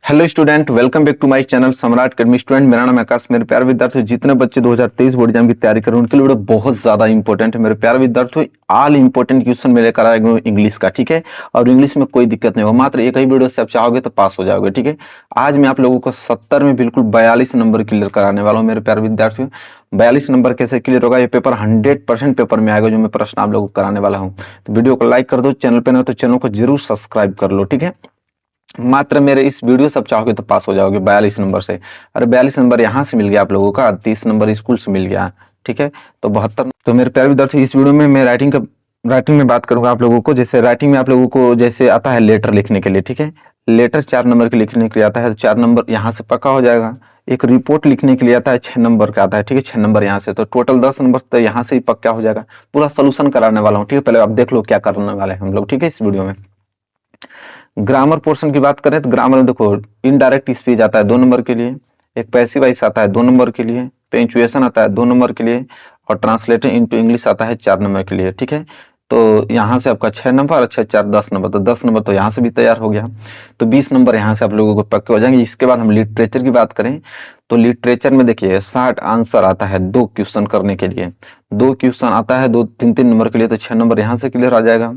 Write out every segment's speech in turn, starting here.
Hello student, welcome back to my channel Samrat academy. Student, मेरा नाम आकाश। मेरे प्यारे विद्यार्थियों, जितने बच्चे 2023 बोर्ड एग्जाम की तैयारी कर रहे हैं उनके लिए वीडियो बहुत ज्यादा इंपॉर्टेंट है। मेरे प्यारे विद्यार्थियों, ऑल इंपॉर्टेंट क्वेश्चन मैं लेकर आया हूं इंग्लिश का, ठीक है। और इंग्लिश में कोई दिक्कत नहीं होगा, मात्र एक ही वीडियो से आप चाहोगे तो पास हो जाओगे, ठीक है। आज मैं आप लोगों को 70 में बिल्कुल 42 नंबर क्लियर कराने वाला हूँ। मेरे प्यारे विद्यार्थियों, 42 नंबर कैसे क्लियर होगा? ये पेपर 100% पेपर में आएगा जो मैं प्रश्न आप लोगों को कराने वाला हूँ। तो वीडियो को लाइक कर दो, चैनल पे न हो तो चैनल को जरूर सब्सक्राइब कर लो, ठीक है। मात्र मेरे इस वीडियो से आप चाहोगे तो पास हो जाओगे 42 नंबर से। अरे 42 नंबर यहाँ से मिल गया आप लोगों का, 30 नंबर स्कूल से मिल गया, ठीक है। तो 72। तो मेरे प्यारे विद्यार्थी, इस वीडियो में मैं राइटिंग में बात करूंगा आप लोगों को। जैसे राइटिंग में आप लोगों को जैसे आता है लेटर लिखने के लिए, ठीक है। लेटर 4 नंबर के लिखने के लिए आता है, तो 4 नंबर यहाँ से पक्का हो जाएगा। एक रिपोर्ट लिखने के लिए आता है, 6 नंबर का आता है, ठीक है। 6 नंबर यहाँ से, तो टोटल 10 नंबर तो यहाँ से ही पक्का हो जाएगा। पूरा सोल्यूशन कराने वाला हूँ, ठीक है। पहले आप देख लो क्या करने वाले हैं हम लोग, ठीक है, इस वीडियो में। ग्रामर पोर्शन की बात करें तो ग्रामर में देखो, इनडायरेक्ट स्पीच आता है 2 नंबर के लिए, एक पैसिव वॉइस आता है 2 नंबर के लिए, पंक्चुएशन आता है 2 नंबर के लिए, और ट्रांसलेटेड इनटू इंग्लिश आता है 4 नंबर के लिए, ठीक है। तो यहाँ से आपका 6 नंबर, अच्छा 4 10 नंबर, तो 10 नंबर तो यहाँ से भी तैयार हो गया। तो 20 नंबर यहाँ से आप लोगों को पक्के हो जाएंगे। इसके बाद हम लिटरेचर की बात करें तो लिटरेचर में देखिए 60 आंसर आता है 2 क्वेश्चन करने के लिए। 2 क्वेश्चन आता है 2-3 नंबर के लिए, तो 6 नंबर यहाँ से क्लियर आ जाएगा।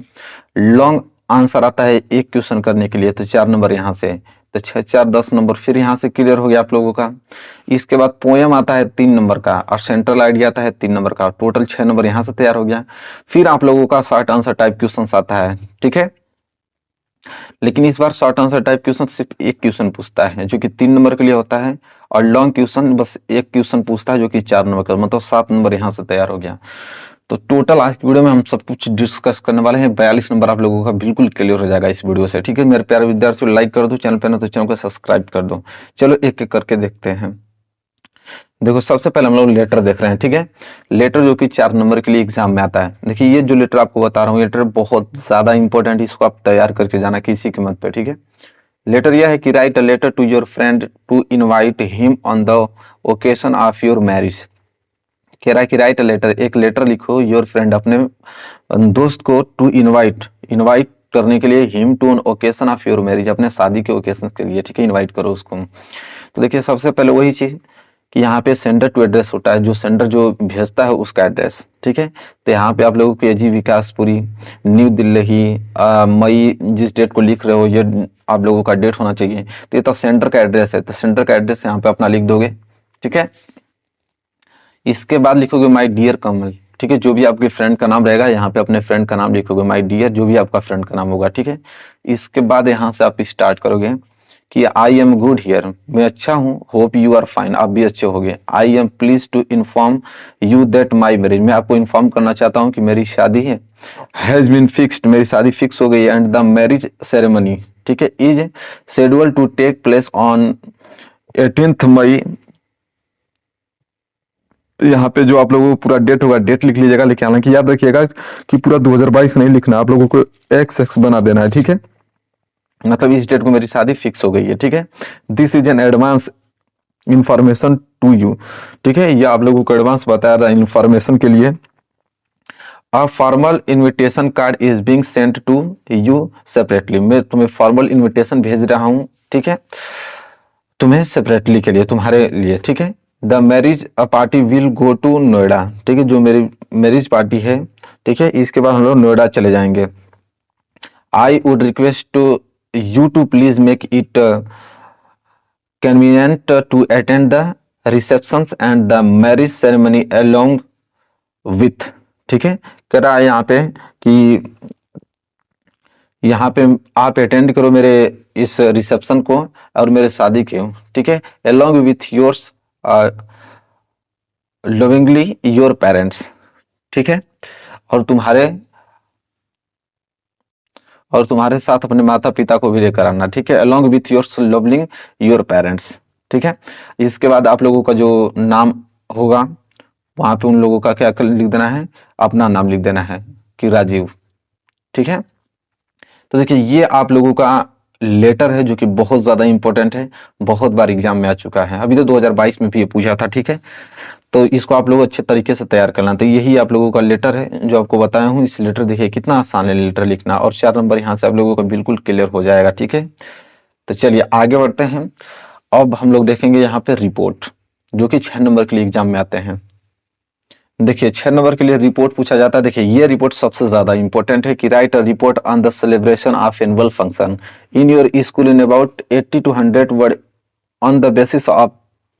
लॉन्ग आंसर आता है 1 क्वेश्चन करने के लिए, तो 4 नंबर यहाँ से, तो 6 4 10 नंबर फिर यहाँ से क्लियर हो गया आप लोगों का। इसके बाद पोएम आता है 3 नंबर का, और सेंट्रल आइडिया आता है 3 नंबर का, टोटल 6 नंबर यहाँ से तैयार हो गया। फिर आप लोगों का शॉर्ट आंसर टाइप क्वेश्चन आता है, ठीक है। लेकिन इस बार शॉर्ट आंसर टाइप क्वेश्चन सिर्फ 1 क्वेश्चन पूछता है जो कि 3 नंबर के लिए होता है, और लॉन्ग क्वेश्चन बस 1 क्वेश्चन पूछता है जो कि 4 नंबर का, मतलब 7 नंबर यहाँ से तैयार हो गया। तो टोटल आज की वीडियो में हम सब कुछ डिस्कस करने वाले हैं। 42 नंबर आप लोगों का बिल्कुल क्लियर हो जाएगा इस वीडियो से, ठीक है। मेरे प्यारे विद्यार्थियों, लाइक कर दो, चैनल पे ना तो चैनल को सब्सक्राइब कर दो। चलो एक एक करके देखते हैं। देखो, सबसे पहले हम लोग लेटर देख रहे हैं, ठीक है। लेटर जो कि 4 नंबर के लिए एग्जाम में आता है। देखिए, ये जो लेटर आपको बता रहा हूँ, लेटर बहुत ज्यादा इंपॉर्टेंट, इसको आप तैयार करके जाना किसी कीमत पे, ठीक है। लेटर यह है कि write a letter to your friend to invite him on the occasion of your marriage. कह रहा है कि राइट अ लेटर, एक लेटर लिखो योर फ्रेंड, अपने दोस्त को, टू इनवाइट करने के लिए, him to an occasion of your marriage, अपने शादी के ओकेशन के लिए, ठीक है, इनवाइट करो उसको। तो देखिए, सबसे पहले वही चीज कि यहाँ पे सेंडर टू एड्रेस होता है, जो सेंडर जो भेजता है उसका एड्रेस, ठीक है। तो यहाँ पे आप लोगों को जी विकासपुरी, न्यू दिल्ली, मई, जिस डेट को लिख रहे हो ये आप लोगों का डेट होना चाहिए। तो ये तो सेंटर का एड्रेस है, तो सेंटर का एड्रेस यहाँ पे अपना लिख दोगे, ठीक है। इसके बाद लिखोगे माय डियर कमल, ठीक है। जो भी आपके फ्रेंड का नाम रहेगा यहाँ पे अपने फ्रेंड का नाम लिखोगे, माय डियर, जो भी आपका फ्रेंड का नाम होगा, ठीक है। इसके बाद यहाँ से आप स्टार्ट करोगे कि आई एम गुड हियर, मैं अच्छा हूँ, होप यू आर फाइन, आप भी अच्छे होगे। I am please to inform you that my marriage, मैं आपको इन्फॉर्म करना चाहता हूँ कि मेरी शादी है, हैज बीन फिक्स्ड, मेरी शादी फिक्स हो गई है, एंड द मैरिज सेरेमनी, ठीक है, is schedule to take place on 18 May. यहाँ पे जो आप लोगों को पूरा डेट होगा, डेट लिख लीजिएगा, लेकिन हालांकि याद रखिएगा कि पूरा 2022 नहीं लिखना, आप लोगों को एक्स बना देना है, ठीक है। मतलब इस डेट को मेरी शादी फिक्स हो गई है, ठीक है। This is an advance information to you, ठीक है, ये आप लोगों को एडवांस बताया रहा इंफॉर्मेशन के लिए। A formal invitation card is being sent to you separately, मैं तुम्हें फॉर्मल इनविटेशन भेज रहा हूँ, ठीक है, तुम्हें सेपरेटली के लिए, तुम्हारे लिए, ठीक है। The marriage party will go to Noida, ठीक है, जो मेरी मैरिज पार्टी है, ठीक है, इसके बाद हम लोग नोएडा चले जाएंगे। I would request to you to please make it convenient to attend the receptions and the marriage ceremony along with, ठीक है। कह रहा है यहाँ पे कि यहाँ पे आप अटेंड करो मेरे इस रिसेप्शन को और मेरे शादी के, ठीक है, along with yours lovingly your parents, ठीक है, और तुम्हारे साथ अपने माता पिता को भी लेकर आना, ठीक है, along with your loving your parents, ठीक है। इसके बाद आप लोगों का जो नाम होगा वहां पे उन लोगों का क्या लिख देना है, अपना नाम लिख देना है कि राजीव, ठीक है। तो देखिए, ये आप लोगों का लेटर है जो कि बहुत ज्यादा इंपॉर्टेंट है, बहुत बार एग्जाम में आ चुका है, अभी तो 2022 में भी ये पूछा था, ठीक है। तो इसको आप लोग अच्छे तरीके से तैयार करना। तो यही आप लोगों का लेटर है जो आपको बताया हूँ। इस लेटर देखिए कितना आसान है लेटर लिखना, और 4 नंबर यहाँ से आप लोगों का बिल्कुल क्लियर हो जाएगा, ठीक है। तो चलिए आगे बढ़ते हैं। अब हम लोग देखेंगे यहाँ पे रिपोर्ट, जो कि 6 नंबर के लिए एग्जाम में आते हैं। देखिए 6 नंबर के लिए रिपोर्ट पूछा जाता है। देखिए ये रिपोर्ट सबसे ज्यादा इंपॉर्टेंट है कि write a report on the celebration of annual function in your school in about 80 to 100 word on the basis of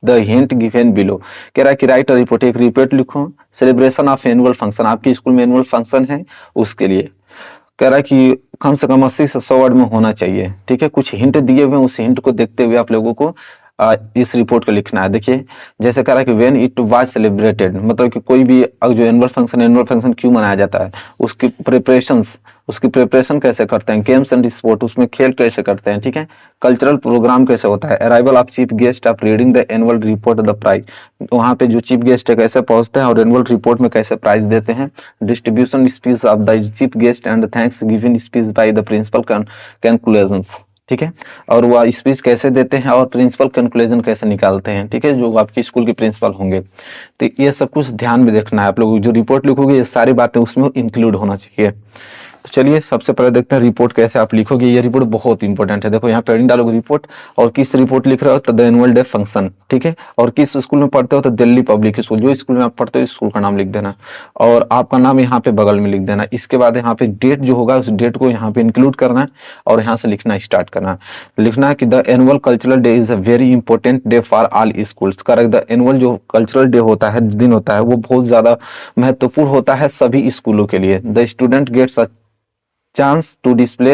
the hint given below. कह रहा है कि राइट अ रिपोर्ट, एक रिपोर्ट लिखो सेलिब्रेशन ऑफ एनुअल फंक्शन, आपके school में annual function है उसके लिए। कह रहा है कि कम से कम 80 से 100 वर्ड में होना चाहिए। ठीक है, कुछ हिंट दिए हुए हैं, उस हिंट को देखते हुए आप लोगों को इस रिपोर्ट को लिखना है। देखिए जैसे कह रहा है कि व्हेन इट वाज सेलिब्रेटेड, मतलब कि कोई भी जो एनुअल फंक्शन क्यों मनाया जाता है, उसकी प्रिपरेशन कैसे करते हैं, गेम्स एंड स्पोर्ट, उसमें खेल कैसे करते हैं। ठीक है, कल्चरल प्रोग्राम कैसे होता है, arrival of chief guest of reading the annual report the prize, वहां पे जो चीफ गेस्ट है कैसे पहुंचते हैं और एनुअल रिपोर्ट में कैसे प्राइज देते हैं, distribution speech of the chief guest and thanks giving speech by the principal conclusions. ठीक है, और वह स्पीच कैसे देते हैं और प्रिंसिपल कंक्लूजन कैसे निकालते हैं। ठीक है, जो आपके स्कूल के प्रिंसिपल होंगे। तो ये सब कुछ ध्यान में देखना है आप लोग, जो रिपोर्ट लिखोगे ये सारी बातें उसमें इंक्लूड होना चाहिए। तो चलिए सबसे पहले देखते हैं रिपोर्ट कैसे आप लिखोगे। ये रिपोर्ट बहुत इंपॉर्टेंट है। देखो यहाँ पे डालोगे रिपोर्ट, और किस रिपोर्ट लिख रहे हो तो द एनुअल डे फंक्शन। ठीक है, और किस स्कूल में पढ़ते हो तो दिल्ली पब्लिक स्कूल, जो स्कूल में आप पढ़ते हो स्कूल का नाम लिख देना और आपका नाम यहाँ पे बगल में लिख देना। इसके बाद यहाँ पे डेट जो होगा उस डेट को यहाँ पे इंक्लूड करना है और यहाँ से लिखना स्टार्ट करना है। लिखना है कि the annual cultural day is a very important day for all schools. Correct, the annual जो कल्चरल डे होता है, दिन होता है, वो बहुत ज्यादा महत्वपूर्ण होता है सभी स्कूलों के लिए। The student gets a chance to display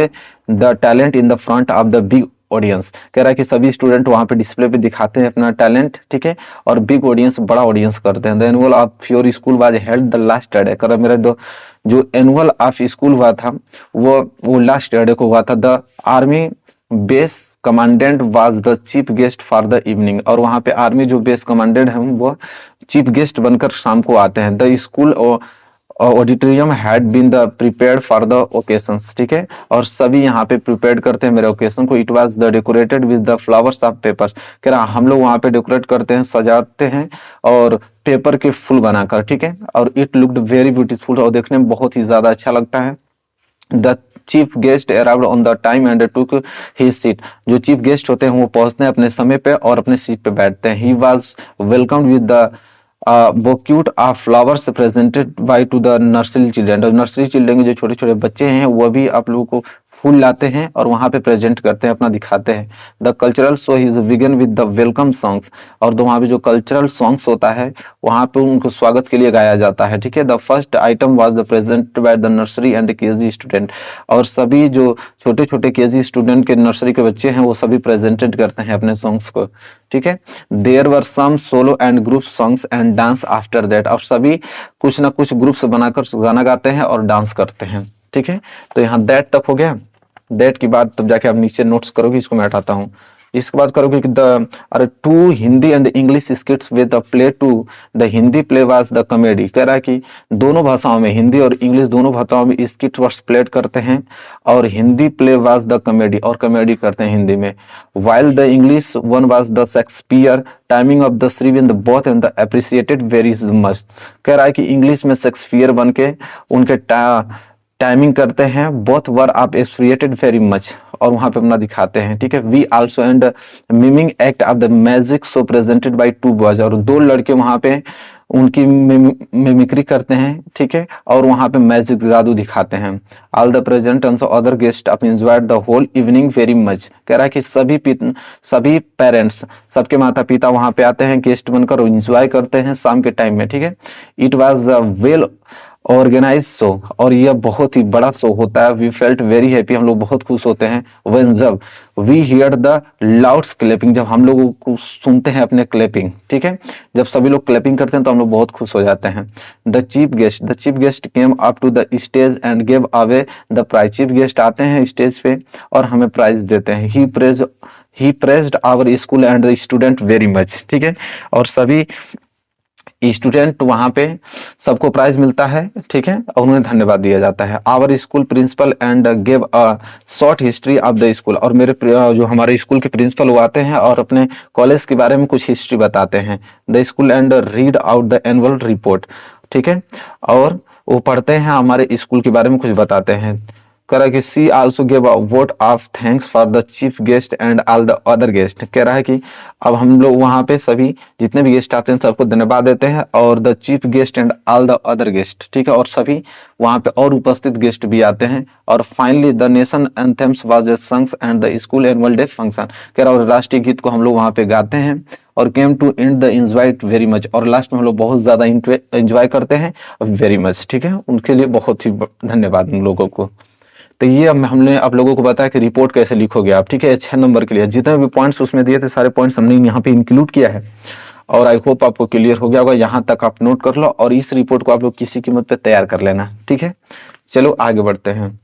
the talent in the front of the big audience. कह रहा है कि सभी स्टूडेंट वहां पे डिस्प्ले पे दिखाते हैं अपना टैलेंट। ठीक है, और बिग ऑडियंस, बड़ा ऑडियंस करते हैं। The annual of your school was held the last Saturday. कह रहा मेरा जो एनुअल ऑफ स्कूल हुआ था वो लास्ट सैटरडे को हुआ था। The army base commandant was the chief guest for the evening, और वहां पे आर्मी जो बेस कमांडेंट है वो चीफ गेस्ट बनकर शाम को आते हैं। The school auditorium had been the prepared for the occasions. ठीक है, और सभी यहाँ पे प्रिपेयर्ड करते हैं मेरे ओकेशन को। It was the decorated with the flowers of papers. कह रहा हम लोग वहाँ पे डेकोरेट करते हैं, सजाते हैं और पेपर के फूल बनाकर। ठीक है, और इट लुक्ड वेरी ब्यूटीफुल, और देखने में बहुत ही ज्यादा अच्छा लगता है। The chief guest arrived on the time and took his seat. जो चीफ गेस्ट होते हैं वो पहुंचते हैं अपने समय पे और अपने सीट पे बैठते हैं। He was welcomed with the bouquet of flowers presented by two the nursery children. Nursery children के जो छोटे छोटे बच्चे हैं वो भी आप लोगों को फूल लाते हैं और वहां पे प्रेजेंट करते हैं, अपना दिखाते हैं। The cultural show is begin with the welcome songs, और वहां पे जो कल्चरल सॉन्ग्स होता है वहां पे उनको स्वागत के लिए गाया जाता है। ठीक है, the first item was the present by the nursery and KG student, और सभी जो छोटे छोटे केजी स्टूडेंट के नर्सरी के बच्चे हैं वो सभी प्रेजेंटेड करते हैं अपने सॉन्ग्स को। ठीक है, there were some solo and group songs and dance after that, और सभी कुछ ना कुछ ग्रुप्स बनाकर गाना गाते हैं और डांस करते हैं। ठीक है, तो यहाँ दैट तक हो गया। दैट की बात तब जाके आप नीचे नोट्स करोगे, इसको मैं हटाता हूँ। इसके बाद करोगे कि the two Hindi and English skits with the play to the Hindi play was the comedy. कह रहा है कि दोनों भाषाओं में, हिंदी और इंग्लिश दोनों भाषाओं में स्किट वर्स प्लेड करते हैं और Hindi play was the comedy, और कॉमेडी करते हैं हिंदी में। While the English one was the Shakespeare timing of the Shri in the both and the appreciated very much. कह रहा है कि इंग्लिश में शेक्सपियर बन के उनके टाइमिंग करते हैं, बोथ वर आप एप्रिशिएटेड वेरी मच, और वहां पे अपना दिखाते हैं। ठीक है, we also and miming act of the magic show presented by two boys, और दो लड़के वहां पे उनकी मिमिक्री करते हैं। ठीक है, और वहां पे मैजिक जादू दिखाते हैं। All the present and other guest of enjoyed the whole evening very much. कह रहा है कि सभी पेरेंट्स, सबके माता पिता वहां पे आते हैं गेस्ट बनकर और एंजॉय करते हैं शाम के टाइम में। ठीक है, it was the well organise show, और यह बहुत ही बड़ा शो होता है। वी फेल्ट वेरी हैप्पी, हम लोग बहुत खुश होते हैं। व्हेन जब वी हियर द लाउड्स क्लैपिंग, जब हम लोगों को सुनते हैं अपने क्लैपिंग। ठीक है, जब सभी लोग क्लैपिंग करते हैं तो हम लोग बहुत खुश हो जाते हैं। The chief guest came up to the stage and give away the prize. Chief guest आते हैं स्टेज पे और हमें प्राइज देते हैं। He praised our school and the student very much. ठीक है, और सभी स्टूडेंट वहां पे सबको प्राइज मिलता है। ठीक है, और उन्हें धन्यवाद दिया जाता है। Our school principal and give a short history of the school, और मेरे जो हमारे स्कूल के प्रिंसिपल वो आते हैं और अपने कॉलेज के बारे में कुछ हिस्ट्री बताते हैं। The school and read out the annual report. ठीक है, और वो पढ़ते हैं हमारे स्कूल के बारे में कुछ बताते हैं। कह रहा है कि she also give a vote of thanks for the chief guest and all the other guest. कह रहा है कि अब हम लोग वहां पे सभी जितने भी गेस्ट आते हैं सबको धन्यवाद देते हैं, और the chief guest and all the other guest, ठीक है, और सभी वहां पे और उपस्थित गेस्ट भी आते हैं। और finally the nation anthems was songs and the school annual day function. कह रहा है और राष्ट्रीय गीत को हम लोग वहां पे गाते हैं और came to and the enjoy very much, और लास्ट में हम लोग बहुत ज्यादा एंजॉय करते हैं वेरी मच, ठीक है। उनके लिए बहुत ही धन्यवाद उन लोगों को। तो ये हमने आप लोगों को बताया कि रिपोर्ट कैसे लिखोगे आप, ठीक है। 6 नंबर के लिए जितने भी पॉइंट्स उसमें दिए थे सारे पॉइंट्स हमने यहाँ पे इंक्लूड किया है, और आई होप आपको क्लियर हो गया होगा। यहाँ तक आप नोट कर लो और इस रिपोर्ट को आप लोग किसी कीमत पे तैयार कर लेना, ठीक है। चलो आगे बढ़ते हैं।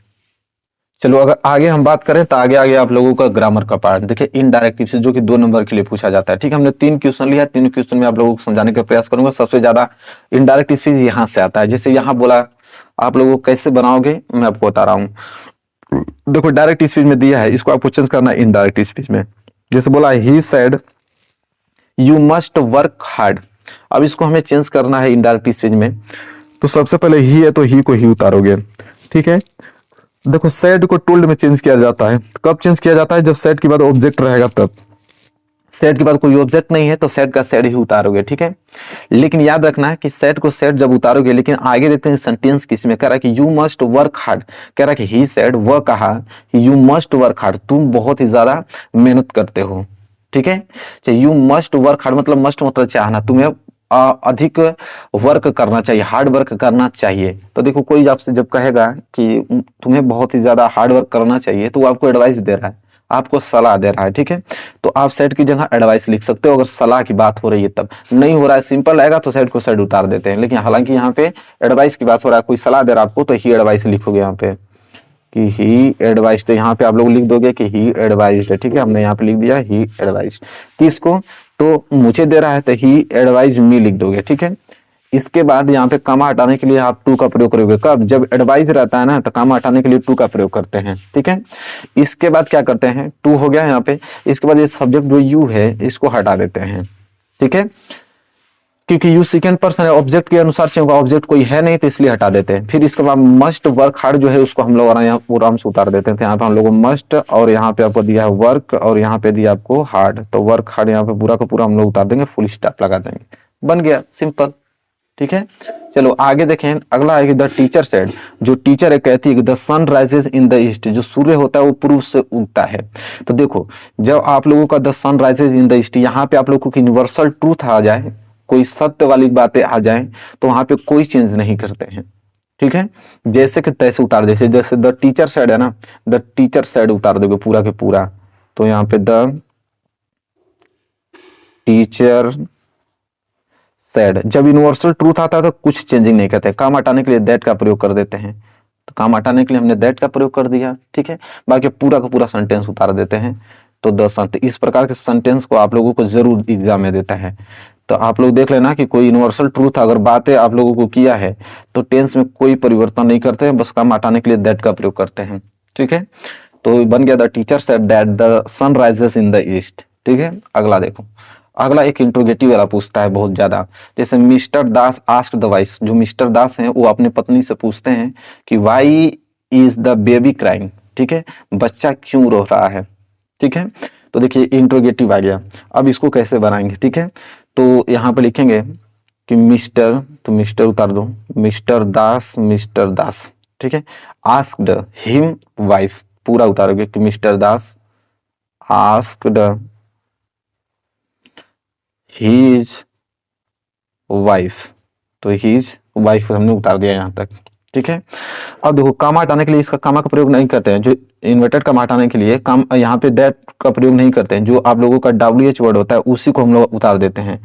चलो अगर आगे हम बात करें तो आगे आगे आप लोगों का ग्रामर का पार्ट देखिए, इनडायरेक्टिव से, जो कि 2 नंबर के लिए पूछा जाता है, ठीक है। हमने 3 क्वेश्चन लिया, 3 क्वेश्चन में आप लोगों को समझाने का प्रयास करूंगा। सबसे ज्यादा इनडायरेक्ट स्पीच यहाँ से आता है। जैसे यहाँ बोला आप लोगों को कैसे बनाओगे मैं आपको बता रहा हूँ। देखो डायरेक्ट स्पीच में दिया है, इसको आपको चेंज करना है इनडायरेक्ट स्पीच में। जैसे बोला he said you must work hard, अब इसको हमें चेंज करना है इनडायरेक्ट स्पीच में। तो सबसे पहले ही है तो ही को ही उतारोगे, ठीक है। देखो सेड को टोल्ड में चेंज किया जाता है। कब चेंज किया जाता है? जब सेड के बाद ऑब्जेक्ट रहेगा तब। सेड के बाद कोई ऑब्जेक्ट नहीं है तो सेड का सेड ही उतारोगे, ठीक है। लेकिन याद रखना है कि सेड को सेड जब उतारोगे, लेकिन आगे देखते हैं सेंटेंस किसमें। कह रहा है कि यू मस्ट वर्क हार्ड, कह रहा है कि ही सेड, वह कहा कि यू मस्ट वर्क हार्ड, तुम बहुत ही ज्यादा मेहनत करते हो, ठीक है। यू मस्ट वर्क हार्ड मतलब मस्ट मतलब चाहना, तुम्हें अधिक वर्क करना चाहिए, हार्ड वर्क करना चाहिए। तो देखो कोई आपसे जब कहेगा कि तुम्हें बहुत ही ज्यादा हार्ड वर्क करना चाहिए तो वो आपको एडवाइस दे रहा है, आपको सलाह दे रहा है, ठीक है। तो आप सेट की जगह एडवाइस लिख सकते हो अगर सलाह की बात हो रही है। तब नहीं हो रहा है, सिंपल आएगा तो सेट को सेट उतार देते हैं। लेकिन हालांकि यहाँ पे एडवाइस की बात हो रहा है, कोई सलाह दे रहा है आपको, तो ही एडवाइस लिखोगे यहाँ पे कि ही एडवाइस। तो यहाँ पे आप लोग लिख दोगे कि ही एडवाइस है, ठीक है। हमने यहाँ पे लिख दिया ही एडवाइस। किसको? तो मुझे दे रहा है तो ही एडवाइस मी लिख दोगे, ठीक है। इसके बाद यहाँ पे कमा हटाने के लिए आप टू का प्रयोग करोगे। कब? जब एडवाइस रहता है ना तो कमा हटाने के लिए टू का प्रयोग करते हैं, ठीक है। इसके बाद क्या करते हैं? टू हो गया यहाँ पे। इसके बाद ये सब्जेक्ट जो यू है इसको हटा देते हैं, ठीक है, क्योंकि यू सेकंड पर्सन है, ऑब्जेक्ट के अनुसार चाहिए, ऑब्जेक्ट कोई है नहीं तो इसलिए हटा देते हैं। फिर इसके बाद मस्ट वर्क हार्ड जो है उसको हम लोग आराम से उतार देते हैं। यहाँ पे हम लोग मस्ट, और यहाँ पे आपको दिया है वर्क, और यहाँ पे दिया आपको हार्ड, तो वर्क हार्ड यहाँ पे पूरा का पूरा हम लोग उतार देंगे, फुल स्टॉप लगा देंगे, बन गया सिंपल, ठीक है। चलो आगे देखें, अगला है कि द टीचर सेड, जो टीचर है कहती है कि the sun rises in the east, जो सूर्य होता है वो पूर्व से उगता है। तो देखो जब आप लोगों का the sun rises in the east, यहाँ पे आप लोगों को यूनिवर्सल ट्रूथ आ जाए, कोई सत्य वाली बातें आ जाए तो वहां पे कोई चेंज नहीं करते हैं, ठीक है। जैसे कि तैसे उतार, जैसे जैसे द टीचर सेड है ना, द टीचर सेड उतार दोगे पूरा के पूरा। तो यहाँ पे द टीचर सेड, जब यूनिवर्सल ट्रूथ आता है तो कुछ चेंजिंग नहीं करते। काम हटाने के लिए दैट का प्रयोग कर देते हैं, तो काम हटाने के लिए हमने दैट का प्रयोग कर दिया, ठीक है। बाकी पूरा का पूरा सेंटेंस उतार देते हैं। तो द सन, इस प्रकार के सेंटेंस को आप लोगों को जरूर एग्जाम में देता है। तो आप लोग देख लेना कि कोई यूनिवर्सल ट्रूथ अगर बातें आप लोगों को किया है तो टेंस में कोई परिवर्तन नहीं करते हैं, बस काम हटाने के लिए दैट का प्रयोग करते हैं, ठीक है। तो बन गया the teacher said that the sun rises in the east, ठीक है। अगला देखो, अगला एक इंट्रोगेटिव वाला पूछता है बहुत ज्यादा। जैसे mister Das asked the wife, जो मिस्टर दास हैं वो अपनी पत्नी से पूछते हैं कि why is the baby crying, ठीक है, बच्चा क्यों रो रहा है, ठीक है। तो देखिए इंट्रोगेटिव आ गया। अब इसको कैसे बनाएंगे, ठीक है। तो यहाँ पे लिखेंगे कि मिस्टर, तो मिस्टर उतार दो, मिस्टर दास, ठीक है। आस्क्ड हिम वाइफ, पूरा उतारोगे कि mister Das asked his wife, तो हिज वाइफ हमने उतार दिया यहाँ तक, ठीक है। अब देखो कामा हटाने के लिए इसका कामा का प्रयोग नहीं करते हैं, जो इन्वर्टेड कामा हटाने के लिए काम यहाँ पे दैट का प्रयोग नहीं करते हैं। जो आप लोगों का WH वर्ड होता है उसी को हम लोग उतार देते हैं।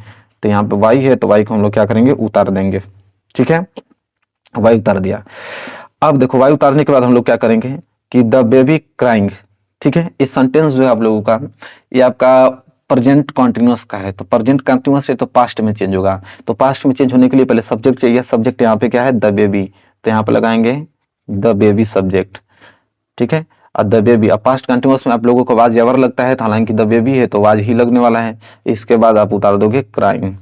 तो यहाँ पे वाई है तो वाई को हम लोग क्या करेंगे, उतार देंगे, ठीक है। वाई उतार दिया। अब देखो वाई उतारने के बाद हम लोग क्या करेंगे कि द बेबी क्राइंग, ठीक है। इस सेंटेंस जो है आप लोगों का, ये आपका प्रेजेंट कॉन्टिन्यूअस का है, तो प्रेजेंट कॉन्टिन्यूअस है तो पास्ट में चेंज होगा। तो पास्ट में चेंज होने के लिए पहले सब्जेक्ट चाहिए, सब्जेक्ट यहाँ पे क्या है, द बेबी, तो यहाँ पे लगाएंगे द बेबी सब्जेक्ट, ठीक है। और द बेबी, अब पास्ट कंटिन्यूअस में आप लोगों को वाज यावर लगता है, तो हालांकि द बेबी है तो वाज ही लगने वाला है। इसके बाद आप उतार दोगे क्राइंग,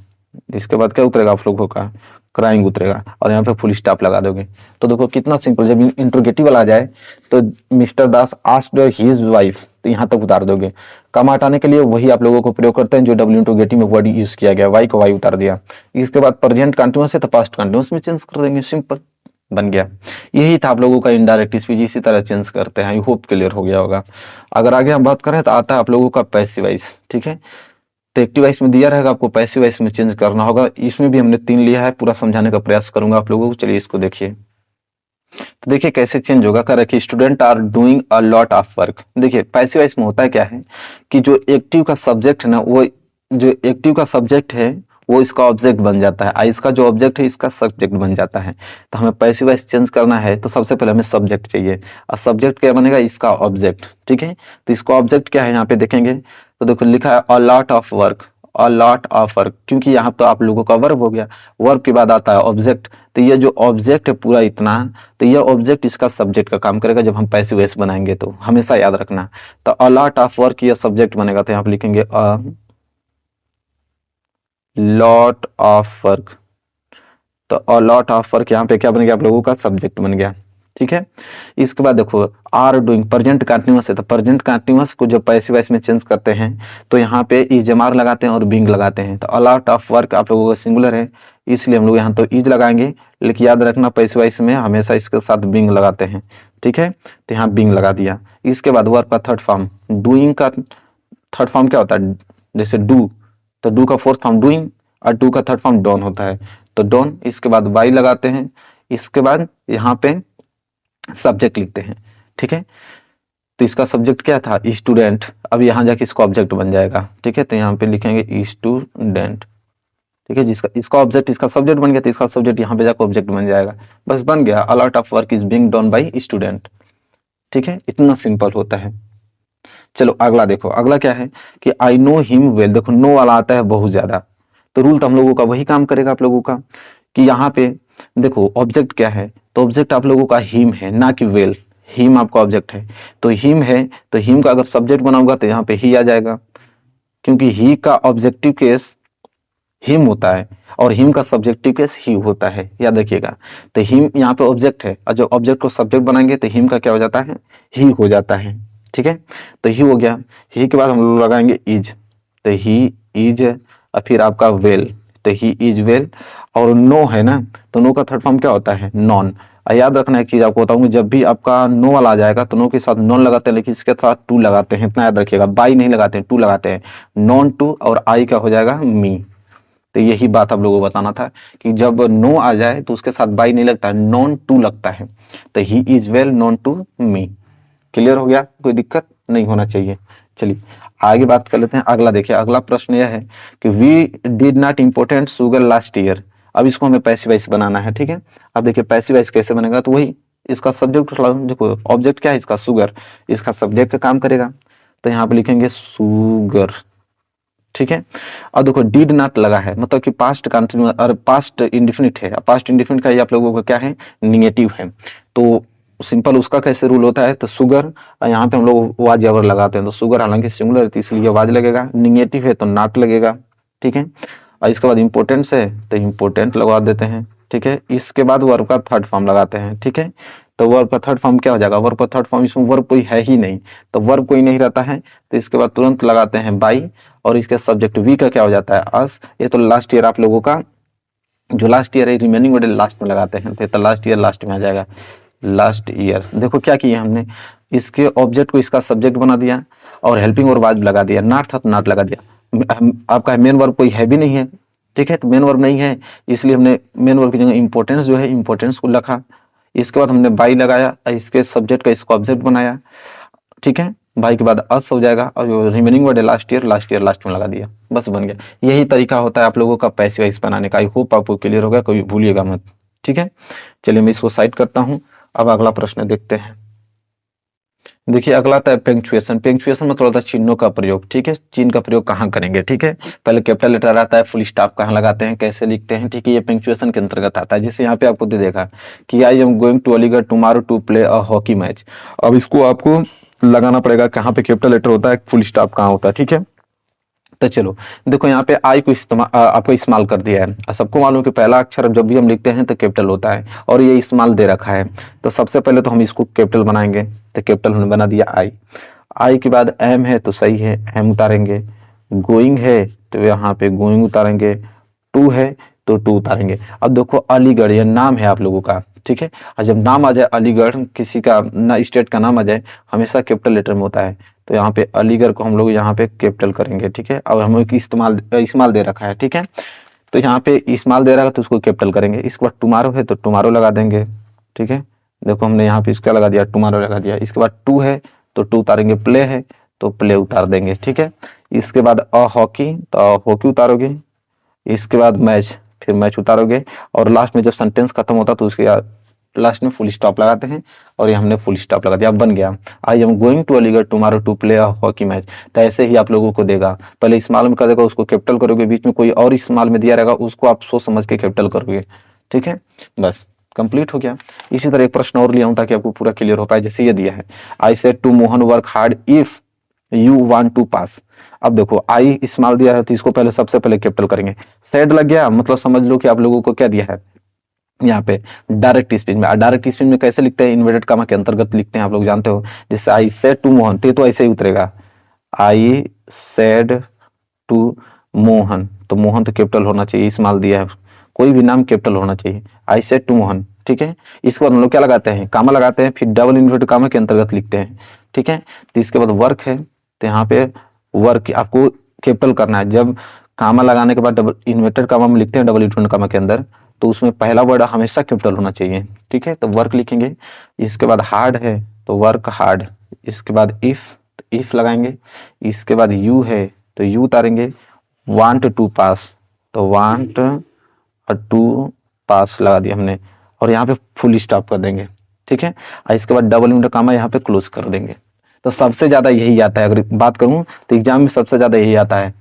इसके बाद क्या उतरेगा आप लोगों का, क्राइंग उतरेगा और यहाँ पे फुल स्टॉप लगा दोगे। तो देखो कितना सिंपल, जब इंट्रोगेटिव वाला आ जाए तो mister Das asked his wife, तो यहाँ तक उतार दोगे। कमा हटाने के लिए वही आप लोगों को प्रयोग करते हैं जो डब्ल्यू इंट्रोगेटिव में वर्ड यूज किया गया, वाई को वाई उतार दिया। इसके बाद प्रेजेंट कंटिन्यूअस है तो पास्ट कंटिन्यूअस में चेंज कर देंगे, सिंपल बन गया। यही था आप लोगों का इनडायरेक्ट स्पीच, इसी तरह चेंज करते हैं। आई होप क्लियर हो गया होगा। अगर आगे हम बात करें तो आता है आप लोगों का पैसिव वॉइस, ठीक है। तो एक्टिव वॉइस में दिया रहेगा, आपको पैसिव वॉइस में चेंज करना होगा। इसमें भी हमने 3 लिया है, पूरा समझाने का प्रयास करूंगा आप लोगों को। चलिए इसको देखिए। तो देखिए कैसे चेंज होगा। कर रखिए student are doing a lot of work. देखिए पैसिव वॉइस में होता क्या है कि जो एक्टिव का सब्जेक्ट है ना, वो जो एक्टिव का सब्जेक्ट है वो इसका ऑब्जेक्ट बन जाता है, इसका जो ऑब्जेक्ट है इसका सब्जेक्ट बन जाता है। तो हमें पैसिव वॉइस चेंज करना है तो सबसे पहले हमें सब्जेक्ट चाहिए, और सब्जेक्ट क्या बनेगा, इसका ऑब्जेक्ट, ठीक है। तो इसका ऑब्जेक्ट क्या है यहाँ पे देखेंगे तो देखो लिखा है अ lot of work, a lot of work, क्योंकि यहाँ तो आप लोगों का वर्ब हो गया, वर्ब के बाद आता है ऑब्जेक्ट। तो ये जो ऑब्जेक्ट है पूरा इतना, तो ये ऑब्जेक्ट इसका सब्जेक्ट का काम करेगा जब हम पैसिव वॉइस बनाएंगे, तो हमेशा याद रखना। तो अ लॉट ऑफ वर्क ये सब्जेक्ट बनेगा, तो यहाँ पे लिखेंगे अ लॉट ऑफ वर्क। तो अ लॉट ऑफ वर्क यहाँ पे क्या बन गया, आप लोगों का सब्जेक्ट बन गया, ठीक है। इसके बाद देखो आर डूइंग, प्रेजेंट कंटिन्यूअस है, तो प्रेजेंट कंटिन्यूअस को जब पैसिव वॉइस में चेंज करते हैं तो यहाँ पे इज एम आर लगाते हैं और बीइंग लगाते हैं। तो अ लॉट ऑफ वर्क आप लोगों का सिंगुलर है, इसलिए हम लोग यहाँ तो इज लगाएंगे, लेकिन याद रखना पैसिव वॉइस में हमेशा इसके साथ बीइंग लगाते हैं, ठीक है। तो यहाँ बीइंग लगा दिया। इसके बाद वर्ब का थर्ड फॉर्म, डूइंग का थर्ड फॉर्म क्या होता है, जैसे डू, तो डू का फोर्थ फॉर्म डूइंग, और डू का थर्ड फॉर्म डॉन होता है, तो डॉन। इसके बाद बाई लगाते हैं, इसके बाद यहाँ पे सब्जेक्ट लिखते हैं, ठीक है। तो इसका सब्जेक्ट क्या था, स्टूडेंट, अब यहाँ जाके इसका ऑब्जेक्ट बन जाएगा, ठीक है। तो यहाँ पे लिखेंगे स्टूडेंट, ठीक है। जिसका इसका ऑब्जेक्ट इसका सब्जेक्ट बन गया, तो इसका सब्जेक्ट यहाँ पे जाकर ऑब्जेक्ट बन जाएगा, बस बन गया। अ lot of work is being done by student, ठीक है। इतना सिंपल होता है। चलो अगला देखो, अगला क्या है कि आई नो हिम वेल। देखो नो वाला आता है बहुत ज्यादा, तो रूल तो हम लोगों का वही काम करेगा आप लोगों का, कि यहाँ पे देखो ऑब्जेक्ट क्या है, तो ऑब्जेक्ट आप लोगों का हिम है, ना कि वेल। हिम आपका ऑब्जेक्ट है, तो हिम है, तो हिम का अगर सब्जेक्ट बनाऊंगा तो यहाँ पे ही आ जाएगा, क्योंकि ही का ऑब्जेक्टिव केस हिम होता है और हिम का सब्जेक्टिव केस ही होता है, याद रखिएगा। तो हिम यहाँ पे ऑब्जेक्ट है, और जब ऑब्जेक्ट को सब्जेक्ट बनाएंगे तो हिम का क्या हो जाता है, ही हो जाता है, ठीक है। तो ही हो गया। ही के बाद हम लोग लगाएंगे इज, तो ही इज, और फिर आपका वेल, तो ही इज वेल। और नो है ना, तो नो का थर्ड फॉर्म क्या होता है, नॉन। याद रखना एक चीज आपको बताऊंगी, जब भी आपका नो वाला आ जाएगा तो नो के साथ नॉन लगाते हैं, लेकिन इसके साथ टू लगाते हैं, इतना याद रखिएगा। बाई नहीं लगाते हैं, टू लगाते हैं, नॉन टू, और आई का हो जाएगा मी। तो यही बात आप लोगों को बताना था कि जब नो आ जाए तो उसके साथ बाई नहीं लगता है, नॉन टू लगता है। तो he is well known to me. Clear हो गया, कोई दिक्कत नहीं होना चाहिए। चलिए आगे बात कर लेते हैं। अगला देखिए, अगला प्रश्न यह है कि we did not important sugar last year. अब इसको हमें पैसिव वॉइस बनाना है, ठीक है। अब देखिए पैसिव वॉइस कैसे बनेगा, तो वही इसका सब्जेक्ट, देखो ऑब्जेक्ट क्या है इसका, शुगर, इसका सब्जेक्ट का काम करेगा। तो यहाँ पे लिखेंगे शुगर, ठीक है। और देखो डिड नॉट लगा है, मतलब कि पास्ट कंटिन्यूअस और पास्ट इंडेफिनिट है। पास्ट इंडेफिनिट का ये आप लोगों का क्या है, निगेटिव है। तो सिंपल उसका कैसे रूल होता है, तो शुगर, यहाँ पे हम लोग वाज अवर लगाते हैं, तो शुगर हालांकि सिंगुलर है इसलिए वाज लगेगा, निगेटिव है तो नॉट लगेगा, ठीक है। और इसके बाद इंपोर्टेंस है तो इंपोर्टेंट लगा देते हैं, ठीक है। इसके बाद वर्ब का थर्ड फॉर्म लगाते हैं, ठीक है। तो वर्ब का थर्ड फॉर्म क्या हो जाएगा, वर्ब का थर्ड फॉर्म, इसमें वर्ब कोई है ही नहीं, तो वर्ब कोई नहीं रहता है, तो इसके बाद तुरंत लगाते हैं बाई, और इसके सब्जेक्ट वी का क्या हो जाता है, अस। ये तो लास्ट ईयर आप लोगों का जो लास्ट ईयर है, रिमेनिंग वर्ड लास्ट में लगाते हैं, तो लास्ट ईयर लास्ट में आ जाएगा, लास्ट ईयर। देखो क्या किया हमने, इसके ऑब्जेक्ट को इसका सब्जेक्ट बना दिया और हेल्पिंग और वाज लगा दिया, नॉट था तो नॉट लगा दिया। आपका मेन वर्ब कोई है भी नहीं है, ठीक है। तो मेन वर्ब नहीं है, इसलिए हमने मेन वर्ब की जगह इंपोर्टेंस जो है इंपोर्टेंस को लिखा। इसके बाद हमने बाई लगाया, इसके सब्जेक्ट का इसको ऑब्जेक्ट बनाया, ठीक है। बाई के बाद अस हो जाएगा, और जो रिमेनिंग वर्ड है लास्ट ईयर लास्ट में लगा दिया, बस बन गया। यही तरीका होता है आप लोगों का पैसिव वॉइस बनाने का। आई होप आपको क्लियर होगा, कोई भूलिएगा मत, ठीक है। चलिए मैं इसको साइड करता हूं। अब अगला प्रश्न देखते हैं। देखिए अगला था पंक्चुएशन। पंक्चुएशन में थोड़ा सा चिन्हों का प्रयोग, ठीक है। चिन्ह का प्रयोग कहाँ करेंगे, ठीक है। पहले कैपिटल लेटर आता है, फुल स्टॉप कहाँ लगाते हैं, कैसे लिखते हैं, ठीक है। ये पंक्चुएशन के अंतर्गत आता है। जैसे यहाँ पे आपको देखा कि I am going to Aligarh tomorrow to play a hockey match. अब इसको आपको लगाना पड़ेगा, कहाँ पे कैपिटल लेटर होता है, फुल स्टॉप कहाँ होता है, ठीक है। तो चलो देखो यहाँ पे आई को इस्तेमाल आपको इस्तेमाल कर दिया है। सबको मालूम है कि पहला अक्षर जब भी हम लिखते हैं तो कैपिटल होता है और ये इस्तेमाल दे रखा है। तो सबसे पहले तो हम इसको कैपिटल बनाएंगे, तो कैपिटल हमने बना दिया आई। आई के बाद एम है तो सही है, एम उतारेंगे। गोइंग है तो यहाँ पे गोइंग उतारेंगे। टू है तो टू उतारेंगे। अब देखो अलीगढ़, यह नाम है आप लोगों का, ठीक है। और जब नाम आ जाए अलीगढ़, किसी का ना स्टेट का नाम आ जाए, हमेशा कैपिटल लेटर में होता है। तो यहाँ पे अलीगढ़ को हम लोग यहाँ पे कैपिटल करेंगे, ठीक है। और हम लोग इस्तेमाल दे रखा है, ठीक है। तो यहाँ पे इस्तेमाल दे रखा है तो उसको कैपिटल करेंगे। इसके बाद टुमारो है तो टुमारो लगा देंगे, ठीक है। देखो हमने यहाँ पे इसका लगा दिया, टुमारो लगा दिया। इसके बाद टू है तो टू उतारेंगे, प्ले है तो प्ले उतार देंगे, ठीक है। इसके बाद हॉकी तो हॉकी उतारोगे। इसके बाद मैच, फिर मैच उतारोगे। और लास्ट में जब सेंटेंस खत्म होता तो उसके लास्ट में फुल स्टॉप लगाते हैं, और ये हमने फुल स्टॉप लगा दिया, अब बन गया I am going to Aligarh tomorrow to play a hockey match. तो ऐसे ही आप लोगों को देगा, पहले इस्तेमाल में कर देगा, उसको कैपिटल करोगे, बीच में कोई और इस्तेमाल में दिया रहेगा उसको आप सोच समझ के कैपिटल करोगे, ठीक है। बस कंप्लीट हो गया। इसी तरह एक प्रश्न और लिया हूं ताकि आपको पूरा क्लियर हो पाए। जैसे ये दिया है, I said to Mohan work hard if you want to pass. अब देखो आई इस्तेमाल दिया है तो इसको पहले सबसे पहले कैपिटल करेंगे। सेड लग गया मतलब समझ लो कि आप लोगों को क्या दिया है यहाँ पे डायरेक्ट स्पीच में। डायरेक्ट स्पीच में कैसे लिखते हैं, इन्वर्टेड कॉमा के अंतर्गत लिखते हैं, आप लोग जानते हो। जैसे आई सेड टू मोहन, तो ऐसे ही उतरेगा, आई सेड टू मोहन। तो मोहन तो कैपिटल होना चाहिए, इस्तेमाल दिया है, कोई भी नाम कैपिटल होना चाहिए। आई सेड टू मोहन, ठीक है। इसके बाद हम लोग क्या लगाते हैं, कामा लगाते हैं, फिर डबल इन्वर्टेड कॉमा के अंतर्गत लिखते हैं, ठीक है। तो इसके बाद वर्क है तो यहाँ पे वर्क आपको कैपिटल करना है। जब कामा लगाने के बाद डबल इन्वर्टेड कॉमा में लिखते हैं, डबल इन्वर्टेड कॉमा के अंदर, तो उसमें पहला वर्ड हमेशा कैपिटल होना चाहिए, ठीक है। तो वर्क लिखेंगे। इसके बाद हार्ड है तो वर्क हार्ड। इसके बाद इफ लगाएंगे। इसके बाद यू है तो यू उतारेंगे। वांट टू पास तो वांट टू पास लगा दिया हमने, और यहाँ पे फुल स्टॉप कर देंगे, ठीक है। और इसके बाद डबल इन्वर्टेड कॉमा यहाँ पे क्लोज कर देंगे। तो सबसे ज्यादा यही आता है, अगर बात करूं तो एग्जाम में सबसे ज्यादा यही आता है,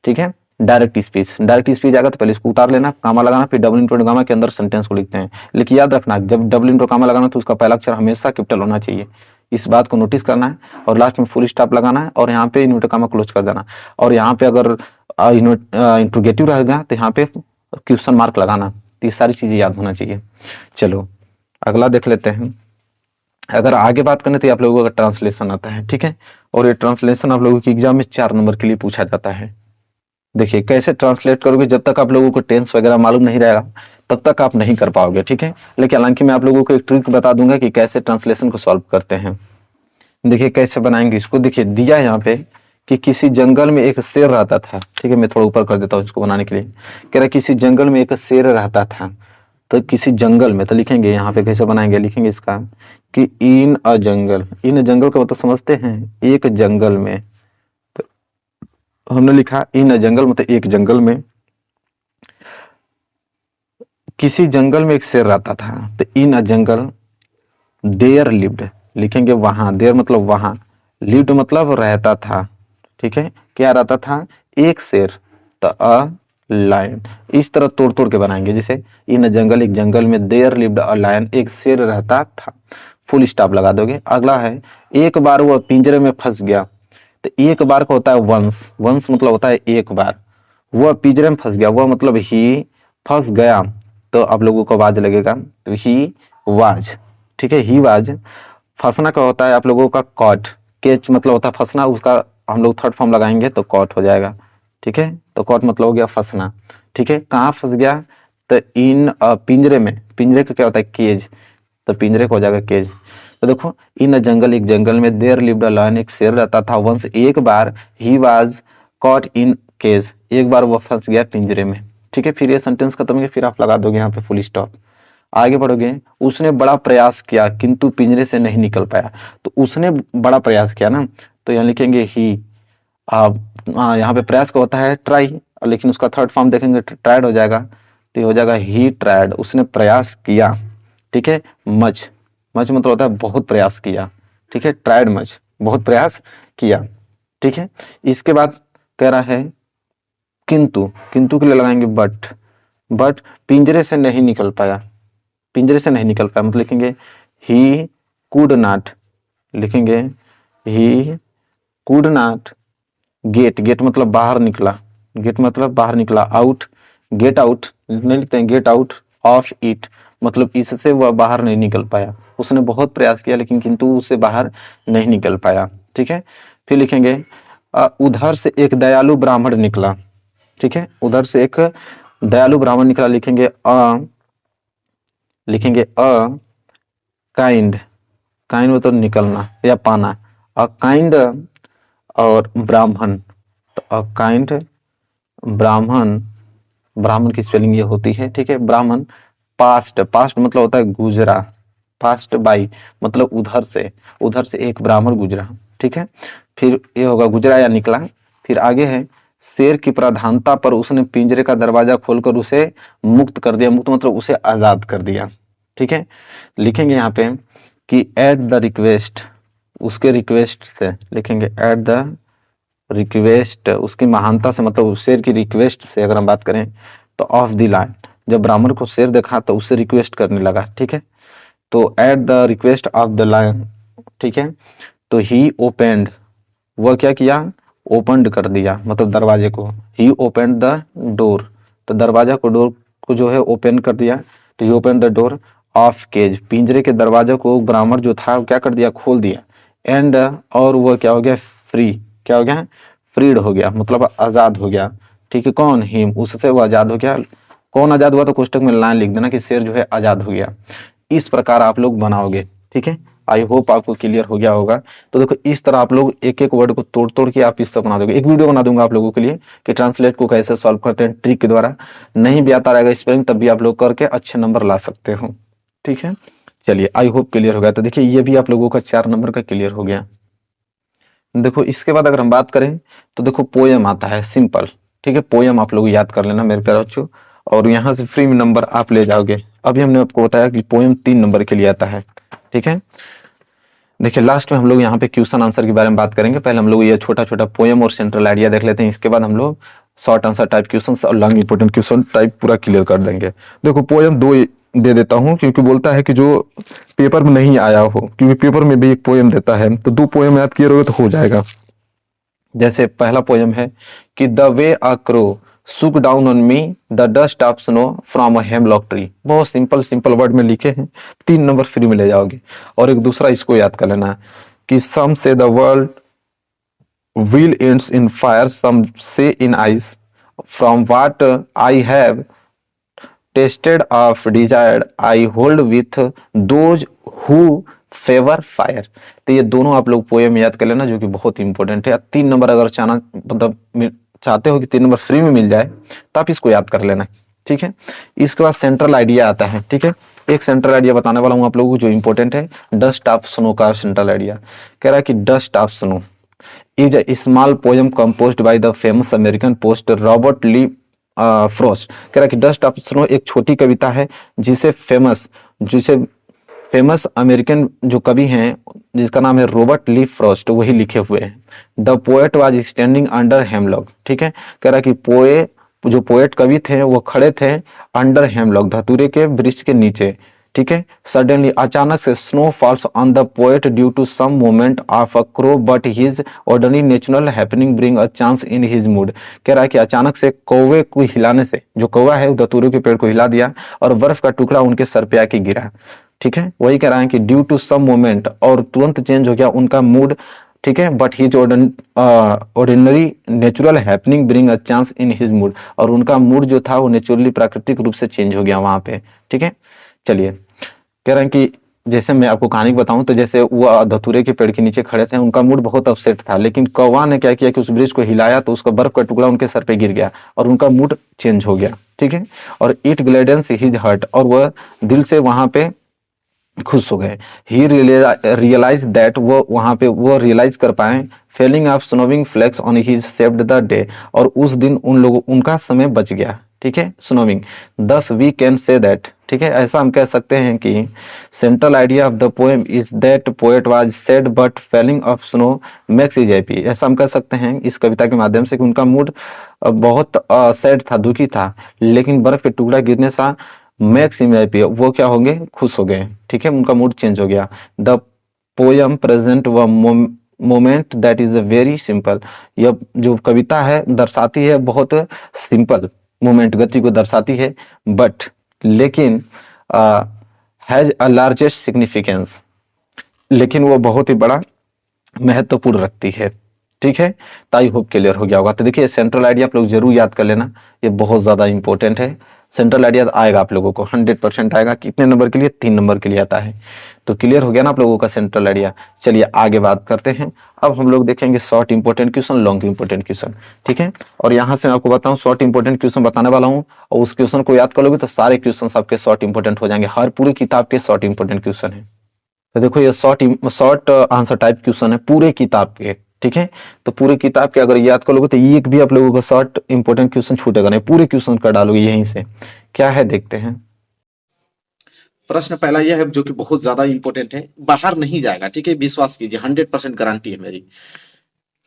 ठीक है। डायरेक्ट स्पीच आएगा तो पहले इसको उतार लेना, कामा लगाना, फिर डबल इन्वर्टेड कॉमा के अंदर सेंटेंस को लिखते हैं। लेकिन याद रखना, जब डबल इन्वर्टेड कॉमा लगाना तो उसका पहला अक्षर हमेशा कैपिटल होना चाहिए, इस बात को नोटिस करना है। और लास्ट में फुल स्टॉप लगाना है, और यहाँ पे इन्वर्टेड कॉमा क्लोज कर देना। और यहाँ पे अगर इंट्रोगेटिव रहेगा तो यहाँ पे क्वेश्चन मार्क लगाना। तो ये सारी चीजें याद होना चाहिए। चलो अगला देख लेते हैं। अगर आगे बात करें तो आप लोगों का ट्रांसलेशन आता है, ठीक है। और ये ट्रांसलेशन आप लोगों के एग्जाम में 4 नंबर के लिए पूछा जाता है। देखिए कैसे ट्रांसलेट करोगे, जब तक आप लोगों को टेंस वगैरह मालूम नहीं रहेगा तब तक आप नहीं कर पाओगे, ठीक है। लेकिन हालांकि मैं आप लोगों को एक ट्रिक बता दूंगा कि कैसे ट्रांसलेशन को सॉल्व करते हैं। देखिए कैसे बनाएंगे इसको। देखिए दिया है यहाँ पे कि किसी जंगल में एक शेर रहता था, ठीक है। मैं थोड़ा ऊपर कर देता हूँ इसको बनाने के लिए। कह रहा किसी जंगल में एक शेर रहता था। तो किसी जंगल में तो लिखेंगे यहाँ पे, कैसे बनाएंगे, लिखेंगे इसका कि इन अ जंगल। इन जंगल का मतलब समझते हैं, एक जंगल में। तो हमने लिखा इन अ जंगल मतलब एक जंगल में, किसी जंगल में एक शेर रहता था। तो इन अ जंगल देयर लिव्ड, लिखेंगे वहां, देयर मतलब वहां, लिव्ड मतलब रहता था, ठीक है। क्या रहता था, एक शेर। तो अ लायन, इस तरह तोड़ तोड़ के बनाएंगे। जैसे इन जंगल, एक जंगल में, देयर लिव्ड अ लायन, एक शेर रहता था, फुल स्टॉप लगा दोगे। अगला है एक बार वह पिंजरे में फंस गया। तो एक बार का होता है वंस, वंस मतलब होता है एक बार। वह पिंजरे में फंस गया, वह मतलब ही, फंस गया तो आप लोगों को वाज लगेगा, तो ही वाज, ठीक है। He was. फंसना का होता है आप लोगों का कॉट, केच मतलब होता है फंसना, उसका हम लोग थर्ड फॉर्म लगाएंगे तो कॉट हो जाएगा, ठीक है। तो कॉट मतलब हो गया फंसना, ठीक है। कहाँ फंस गया, तो इन पिंजरे में। पिंजरे का क्या होता है, केज, तो पिंजरे को हो जाएगा केज। तो देखो इन जंगल, एक जंगल में, देयर लिव्ड अ लायन, एक शेर रहता था, वंस एक बार, he was caught in cage, एक बार वो फंस गया पिंजरे में, ठीक है। फिर ये सेंटेंस खत्म है, फिर आप लगा दोगे यहाँ पे फुल स्टॉप। आगे बढ़ोगे, उसने बड़ा प्रयास किया किंतु पिंजरे से नहीं निकल पाया। तो उसने बड़ा प्रयास किया ना, तो यहाँ लिखेंगे ही। यहाँ पे प्रयास का होता है ट्राई, लेकिन उसका थर्ड फॉर्म देखेंगे ट्राइड हो जाएगा, तो ये हो जाएगा ही ट्राइड, उसने प्रयास किया, ठीक है। मच, मच मतलब होता है बहुत प्रयास किया, ठीक है। ट्राइड मच, बहुत प्रयास किया, ठीक है। इसके बाद कह रहा है किंतु, किंतु के लिए लगाएंगे बट, बट पिंजरे से नहीं निकल पाया, पिंजरे से नहीं निकल पाया मतलब लिखेंगे ही कुड नॉट, लिखेंगे he could not get, get मतलब बाहर निकला, गेट मतलब बाहर निकला, आउट, गेट आउट नहीं लिखते हैं, गेट आउट ऑफ इट मतलब इससे वह बाहर नहीं निकल पाया, उसने बहुत प्रयास किया लेकिन किंतु उससे बाहर नहीं निकल पाया। ठीक है, फिर लिखेंगे उधर से एक दयालु ब्राह्मण निकला। ठीक है, उधर से एक दयालु ब्राह्मण निकला, लिखेंगे काइंड, काइंड मतलब निकलना या पाना, अ काइंड और ब्राह्मण, तो अ काइंड ब्राह्मण, ब्राह्मण की स्पेलिंग ये होती है। ठीक है, ब्राह्मण पास्ट, पास्ट मतलब होता है गुजरा, पास्ट बाई मतलब उधर से, उधर से एक ब्राह्मण गुजरा। ठीक है, फिर ये होगा गुजरा या निकला। फिर आगे है शेर की प्रधानता पर उसने पिंजरे का दरवाजा खोलकर उसे मुक्त कर दिया, मुक्त मतलब उसे आजाद कर दिया। ठीक है, लिखेंगे यहाँ पे कि एट द रिक्वेस्ट, उसके रिक्वेस्ट से, लिखेंगे एट द रिक्वेस्ट, उसकी महानता से मतलब शेर की रिक्वेस्ट से अगर हम बात करें तो ऑफ द लाइन, जब ब्राह्मण को शेर देखा तो उससे रिक्वेस्ट करने लगा। ठीक है, तो at the request of the line, ठीक है, तो ही ओपेंड, वह क्या किया, ओपन कर दिया मतलब दरवाजे को, ही ओपेंड द डोर, तो दरवाजा को, डोर को जो है ओपन कर दिया, तो he open the door of cage, पिंजरे के दरवाजे को ब्राह्मण जो था वो क्या कर दिया, खोल दिया। एंड और वह क्या हो गया, फ्री, क्या हो गया, फ्रीड हो गया मतलब आजाद हो गया। ठीक है, कौन, हिम, उससे वो आजाद हो गया। कौन आजाद हुआ, तो कोष्टक में लाइन लिख देना कि शेर जो है आजाद हो गया। इस प्रकार आप लोग बनाओगे। ठीक है, आई होप आपको क्लियर हो गया होगा। तो देखो इस तरह आप लोग एक एक वर्ड को तोड़ तोड़ के आप इस तरह बना दोगे। एक वीडियो बना दूंगा आप लोगों के लिए कि ट्रांसलेट को कैसे सॉल्व करते हैं ट्रिक के द्वारा। नहीं भी आता रहेगा स्पेलिंग तब भी आप लोग करके अच्छे नंबर ला सकते हो। ठीक है, चलिए आई होप क्लियर हो गया। तो देखिए ये भी आप लोगों का 4 नंबर का क्लियर हो गया। देखो इसके बाद अगर हम बात करें तो देखो पोयम आता है सिंपल। ठीक है, पोयम आप लोग याद कर लेना मेरे प्यारे बच्चों, और यहाँ से फ्री में नंबर आप ले जाओगे। अभी हमने आपको बताया कि पोयम 3 नंबर के लिए आता है। ठीक है, देखिए लास्ट में हम लोग यहाँ पे क्वेश्चन आंसर के बारे में बात करेंगे। पहले हम लोग ये छोटा छोटा पोयम और सेंट्रल आइडिया देख लेते हैं, इसके बाद हम लोग शॉर्ट आंसर टाइप क्वेश्चन और लॉन्ग इंपोर्टेंट क्वेश्चन टाइप पूरा क्लियर कर देंगे। देखो पोयम 2 दे देता हूँ क्योंकि बोलता है कि जो पेपर में नहीं आया हो, क्योंकि पेपर में भी एक पोयम देता है, तो 2 पोयम याद किए रहोगे तो हो जाएगा। जैसे पहला पोयम है कि द वे अ क्रो सुक down on me the dust of snow from a hemlock tree. बहुत सिंपल सिंपल वर्ड में लिखे हैं, 3 नंबर फ्री में ले जाओगे। और एक दूसरा इसको याद कर लेना कि सम से the world will ends in fire, some say in ice, from what I have tasted of desired I hold with those who favour fire. तो ये दोनों आप लोग पोएम याद कर लेना जो कि बहुत इंपॉर्टेंट है। 3 नंबर अगर चाहना मतलब चाहते हो कि 3 नंबर फ्री में मिल जाए तो आप इसको याद कर लेना। ठीक है, इसके बाद सेंट्रल आइडिया आता है। ठीक है, एक सेंट्रल आइडिया बताने वाला हूँ आप लोगों को जो इंपॉर्टेंट है, डस्ट ऑफ स्नो का सेंट्रल आइडिया कह रहा है कि dust of snow is a small poem composed by the famous American poet Robert Lee Frost। कह रहा है कि डस्ट ऑफ स्नो एक छोटी कविता है जिसे फेमस अमेरिकन जो कवि हैं जिसका नाम है रॉबर्ट ली फ्रॉस्ट, वही लिखे हुए हैं। The poet was standing under hemlock. ठीक है, कह रहा है कि जो पोएट कवि थे वो खड़े थे अंडर हेमलॉक, धतूरे के वृक्ष के नीचे। ठीक है, सडनली अचानक से snow falls on the poet due to some moment of a crow but his ordinary natural happening bring a chance in his mood. कह रहा है कि अचानक से कौवे को हिलाने से, जो कौवा है धतूरे के पेड़ को हिला दिया और बर्फ का टुकड़ा उनके सर पे आके गिरा। ठीक है, वही कह रहा है कि ड्यू टू सम मोमेंट, और तुरंत चेंज हो गया उनका मूड। ठीक है, but his ordinary natural happening bring a chance in his mood, और उनका मूड जो था वो नेचुरली प्राकृतिक रूप से चेंज हो गया वहां पे। ठीक है, चलिए कह रहे हैं कि जैसे मैं आपको कहानी बताऊं तो जैसे वो धतूरे के पेड़ के नीचे खड़े थे, उनका मूड बहुत अपसेट था, लेकिन कौवा ने क्या किया कि उस वृक्ष को हिलाया तो उसका बर्फ का टुकड़ा उनके सर पे गिर गया और उनका मूड चेंज हो गया। ठीक है, और इट ग्लेडेंस हिज हर्ट, और वह दिल से वहां पे खुश हो गए। ही रियलाइज दैट, वो वहां पे वो रियलाइज कर पाए falling of snowing flakes on his saved the day, और उस दिन उनका समय बच गया। ठीक है, स्नोविंग, दस वी कैन से दैट। ठीक है, ऐसा हम कह सकते हैं कि central idea of the poem is that poet was sad but falling of snow makes is happy. ऐसा हम कह सकते हैं इस कविता के माध्यम से कि उनका मूड बहुत सैड था, दुखी था, लेकिन बर्फ के टुकड़ा गिरने सा मैक्स हिम हैप्पी, वो क्या होंगे, खुश हो गए। ठीक है, उनका मूड चेंज हो गया। द पोयम प्रेजेंट व moment that is a very simple. यह जो कविता है दर्शाती है बहुत सिंपल मोमेंट, गति को दर्शाती है, बट लेकिन हैज अ लार्जेस्ट सिग्निफिकेंस, लेकिन वो बहुत ही बड़ा महत्वपूर्ण रखती है। ठीक है, तो आई होप क्लियर हो गया होगा। तो देखिए सेंट्रल आइडिया आप लोग जरूर याद कर लेना, ये बहुत ज्यादा इंपॉर्टेंट है। सेंट्रल आइडिया आएगा आप लोगों को 100% आएगा। कितने नंबर के लिए? 3 नंबर के लिए आता है। तो क्लियर हो गया ना आप लोगों का सेंट्रल आइडिया। चलिए आगे बात करते हैं। अब हम लोग देखेंगे short important question, long important question. ठीक है, और यहाँ से मैं आपको बताऊं शॉर्ट इंपॉर्टेंट क्वेश्चन बताने वाला हूँ, और उस क्वेश्चन को याद कर लोगे तो सारे क्वेश्चन आपके शॉर्ट इंपॉर्टेंट हो जाएंगे। हर पूरी किताब के शॉर्ट इंपॉर्टेंट क्वेश्चन है। तो देखो ये शॉर्ट आंसर टाइप क्वेश्चन है पूरे किताब के। ठीक है, तो पूरे किताब के अगर याद करोगे तो एक भी आप लोगों को शॉर्ट इंपॉर्टेंट क्वेश्चन छूटेगा नहीं, पूरे क्वेश्चन कर डालोगे यहीं से। क्या है देखते हैं। प्रश्न पहला यह है जो कि बहुत ज्यादा इंपॉर्टेंट है, बाहर नहीं जाएगा। ठीक है, विश्वास कीजिए, 100% गारंटी है मेरी।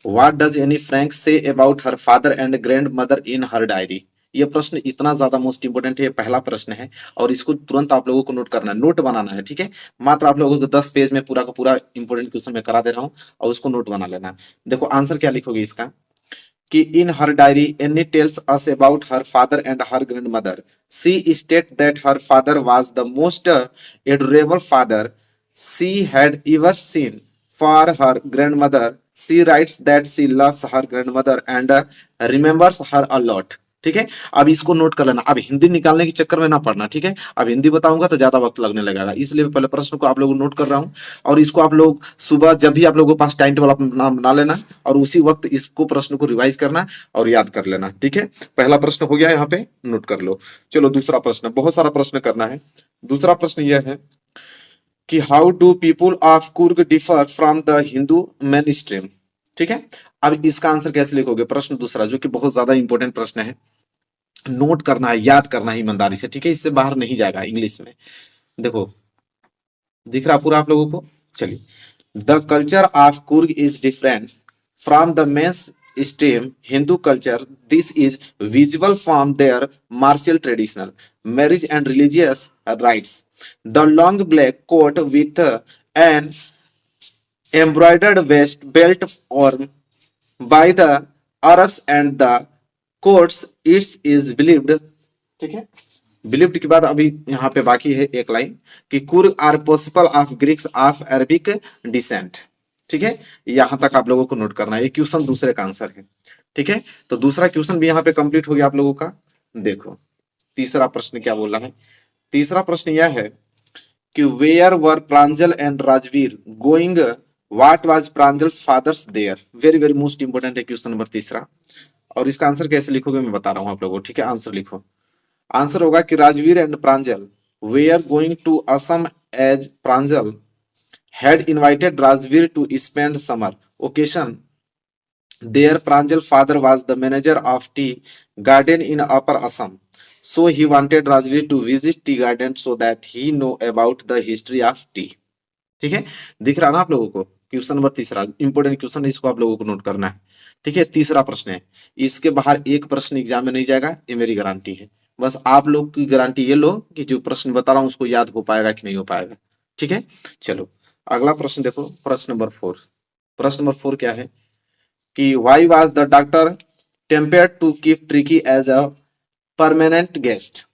What does Anne Frank say about her father and grand mother in her diary. ये प्रश्न इतना ज्यादा मोस्ट इंपोर्टेंट है, ये पहला प्रश्न है और इसको तुरंत आप लोगों को नोट करना है, नोट बनाना है। ठीक है, मात्र आप लोगों को 10 पेज में पूरा का पूरा इंपोर्टेंट क्वेश्चन मैं करा दे रहा हूँ और उसको नोट बना लेना है। देखो आंसर क्या लिखोगे इसका कि in her diary Anne tells us about her father and her grand mother. She state that her father was the most adorable father she had ever seen. For her grandmother she writes that she loves her grandmother and remembers her a lot. ठीक है, अब इसको note कर लेना। अब हिंदी निकालने के चक्कर में ना पड़ना। ठीक है, अब हिंदी बताऊंगा तो ज्यादा वक्त लगने लगेगा, इसलिए पहले प्रश्न को आप लोग नोट कर रहा हूं और इसको आप लोग सुबह जब भी आप लोगों के पास टाइम टेबल अपना बना लेना और उसी वक्त इसको प्रश्न को रिवाइज करना और याद कर लेना। ठीक है, पहला प्रश्न हो गया, यहाँ पे नोट कर लो। चलो दूसरा प्रश्न, बहुत सारा प्रश्न करना है। दूसरा प्रश्न यह है कि how do people of Coorg differ from the Hindu main stream. ठीक है, अब इसका आंसर कैसे लिखोगे? प्रश्न दूसरा जो कि बहुत ज्यादा इंपॉर्टेंट प्रश्न है, नोट करना है, याद करना है ईमानदारी से। ठीक है, इससे बाहर नहीं जाएगा इंग्लिश में। देखो दिख रहा पूरा आप लोगों को? चलिए, the culture of Coorg is different from the mains stream Hindu culture. This is visible from their martial traditional marriage and religious rites. The long black coat with an embroidered waist belt worn by the Arabs and the courts it is believed। ठीक है, believed के बाद अभी यहाँ पे बाकी है एक लाइन कि Coorg are possible of Greeks of Arabic descent. ठीक है, यहां तक आप लोगों को नोट करना है, ये क्वेश्चन दूसरे का आंसर है। ठीक है, तो दूसरा क्वेश्चन भी यहाँ पे कंप्लीट हो गया आप लोगों का। देखो तीसरा प्रश्न क्या बोला है। तीसरा प्रश्न यह है कि where were Pranjal and Rajveer going, what was Pranjal's fathers there. Very very most important है क्वेश्चन नंबर तीसरा, और इसका आंसर कैसे लिखोगे मैं बता रहा हूं आप लोगों को। ठीक है, आंसर लिखो। आंसर होगा कि Rajveer and Pranjal were going to Assam as Pranjal had invited Rajveer to spend summer vacation there. Pranjal father was the manager of tea garden in Upper Assam, so he wanted Rajveer to visit tea garden so that he know about the history of tea। ठीक है, दिख रहा ना आप लोगों को? Question number तीसरा important question है, इसको आप लोगों को नोट करना है। ठीक है, तीसरा प्रश्न है, इसके बाहर एक प्रश्न एग्जाम में नहीं जाएगा, ये मेरी गारंटी है। बस आप लोग की गारंटी ये लो कि जो प्रश्न बता रहा हूं उसको याद हो पाएगा कि नहीं हो पाएगा। ठीक है, चलो अगला प्रश्न देखो, प्रश्न नंबर 4। प्रश्न नंबर 4 क्या है कि why was the doctor tempted to keep Tricky as a permanent guest.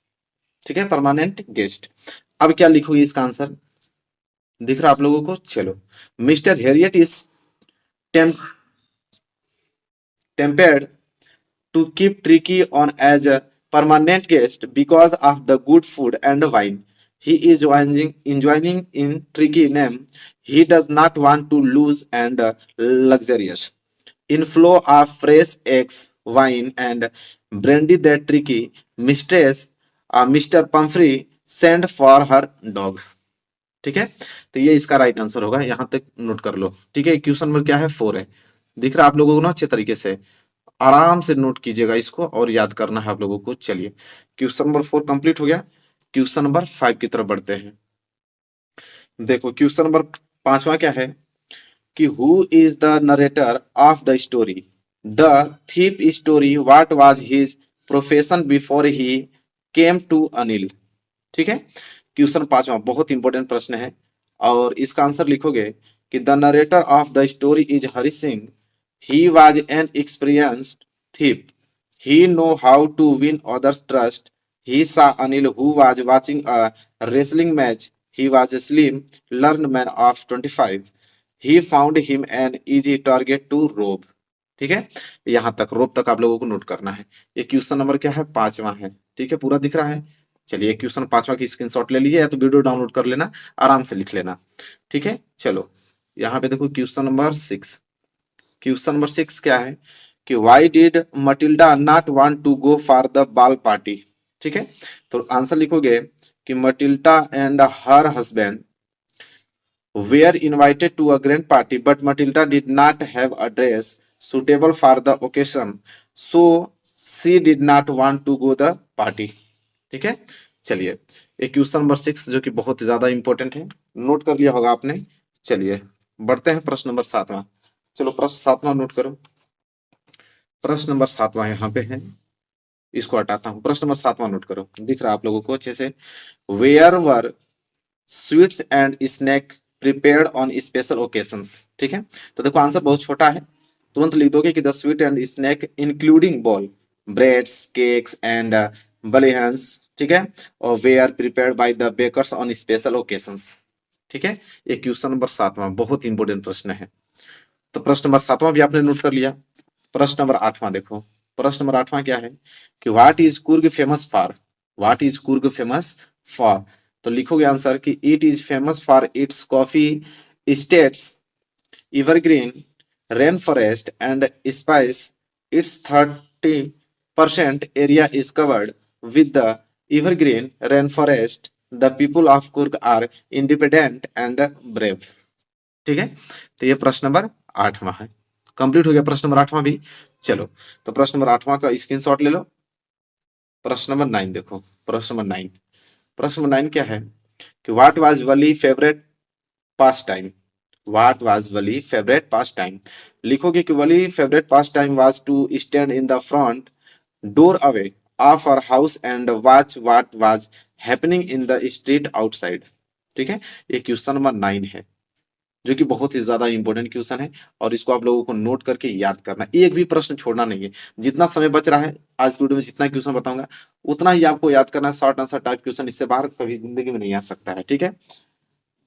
ठीक है, परमानेंट गेस्ट। अब क्या लिखोगे इसका आंसर? दिख रहा आप लोगों को? चलो, mister Herriot is tempted to keep Tricky on as a permanent guest because of the good food and wine. He is enjoying in Tricky name. He does not want to lose and luxurious inflow of fresh eggs, wine, and brandy that Tricky mistress Mr. Pumphrey sent for her dog। ठीक है, तो ये इसका right answer होगा, यहां तक note कर लो। ठीक है, क्वेश्चन नंबर क्या है? 4 है। दिख रहा आप लोगों को ना? अच्छे तरीके से आराम से नोट कीजिएगा इसको और याद करना है आप लोगों को। चलिए क्वेश्चन नंबर 4 कंप्लीट हो गया। क्वेश्चन नंबर 5 की तरफ बढ़ते हैं। देखो क्वेश्चन नंबर 5वां क्या है कि who is the narrator of the story. The thief story what was his profession before he came to Anil. ठीक है, क्वेश्चन 5वां बहुत इंपॉर्टेंट प्रश्न है और इसका आंसर लिखोगे कि the narrator of the story is Hari Singh, he was an experienced thief, he know how to win others trust, he saw Anil who was watching a wrestling match, he was a slim learned man of 25, he found him an easy target to rob। ठीक है, यहां तक रोब तक आप लोगों को note करना है। ये क्वेश्चन नंबर क्या है, 5वां है। ठीक है, पूरा दिख रहा है। चलिए क्वेश्चन 5वां की स्क्रीनशॉट ले लीजिए या तो वीडियो डाउनलोड कर लेना, आराम से लिख लेना। ठीक है, चलो यहाँ पे देखो क्वेश्चन नंबर 6। क्वेश्चन नंबर 6 क्या है कि why did Matilda not want to go for the ball party. ठीक है, तो आंसर लिखोगे कि Matilda and her husband were invited to a grand party, but Matilda did not have a dress suitable for the occasion, so she did not want to go the party। ठीक है, चलिए एक question number 6 जो कि बहुत ज्यादा important है, note कर लिया होगा आपने। चलिए बढ़ते हैं प्रश्न नंबर 7वां। चलो प्रश्न 7वां नोट करो। प्रश्न नंबर 7वां यहाँ पे है, इसको हटाता हूँ। प्रश्न नंबर 7वां नोट करो, दिख रहा है आप लोगों को अच्छे से। Where were sweets and snack prepared on special occasions. ठीक है, तो देखो आंसर बहुत छोटा है, तुरंत लिख दोगे कि the sweet and snack including ball breads cakes and बलिहंस। ठीक है, और were prepared by the bakers on special occasions. ठीक है, ये क्वेश्चन नंबर 7वां बहुत इंपॉर्टेंट प्रश्न है। तो प्रश्न नंबर 7वां भी आपने नोट कर लिया। प्रश्न नंबर 8वां देखो। प्रश्न नंबर 8वां क्या है कि what is Coorg famous for. What is Coorg famous for, तो लिखोगे आंसर कि it is famous for its coffee states, evergreen rain forest and spice. Its 30% area is covered with the evergreen rain forest. The people of Coorg are independent and brave. ठीक है, तो ये प्रश्न number 8वां है। Complete हो गया प्रश्न नंबर 8वां भी। चलो तो प्रश्न नंबर 8वां का स्क्रीनशॉट ले लो। प्रश्न नंबर 9 देखो। प्रश्न नंबर 9, प्रश्न नंबर 9 क्या है कि what was Valli favourite pastime. What was Valli favourite pastime, लिखोगे कि Valli favourite pastime was to stand in the front door away of our house and watch what was happening in the street outside. ठीक है, ये question number 9 है जो कि बहुत ही ज्यादा इंपॉर्टेंट क्वेश्चन है और इसको आप लोगों को नोट करके याद करना, एक भी प्रश्न छोड़ना नहीं है। जितना समय बच रहा है आज की वीडियो में जितना क्वेश्चन बताऊंगा उतना ही आपको याद करना है। शॉर्ट आंसर टाइप क्वेश्चन, इससे बाहर कभी जिंदगी में नहीं आ सकता है। ठीक है,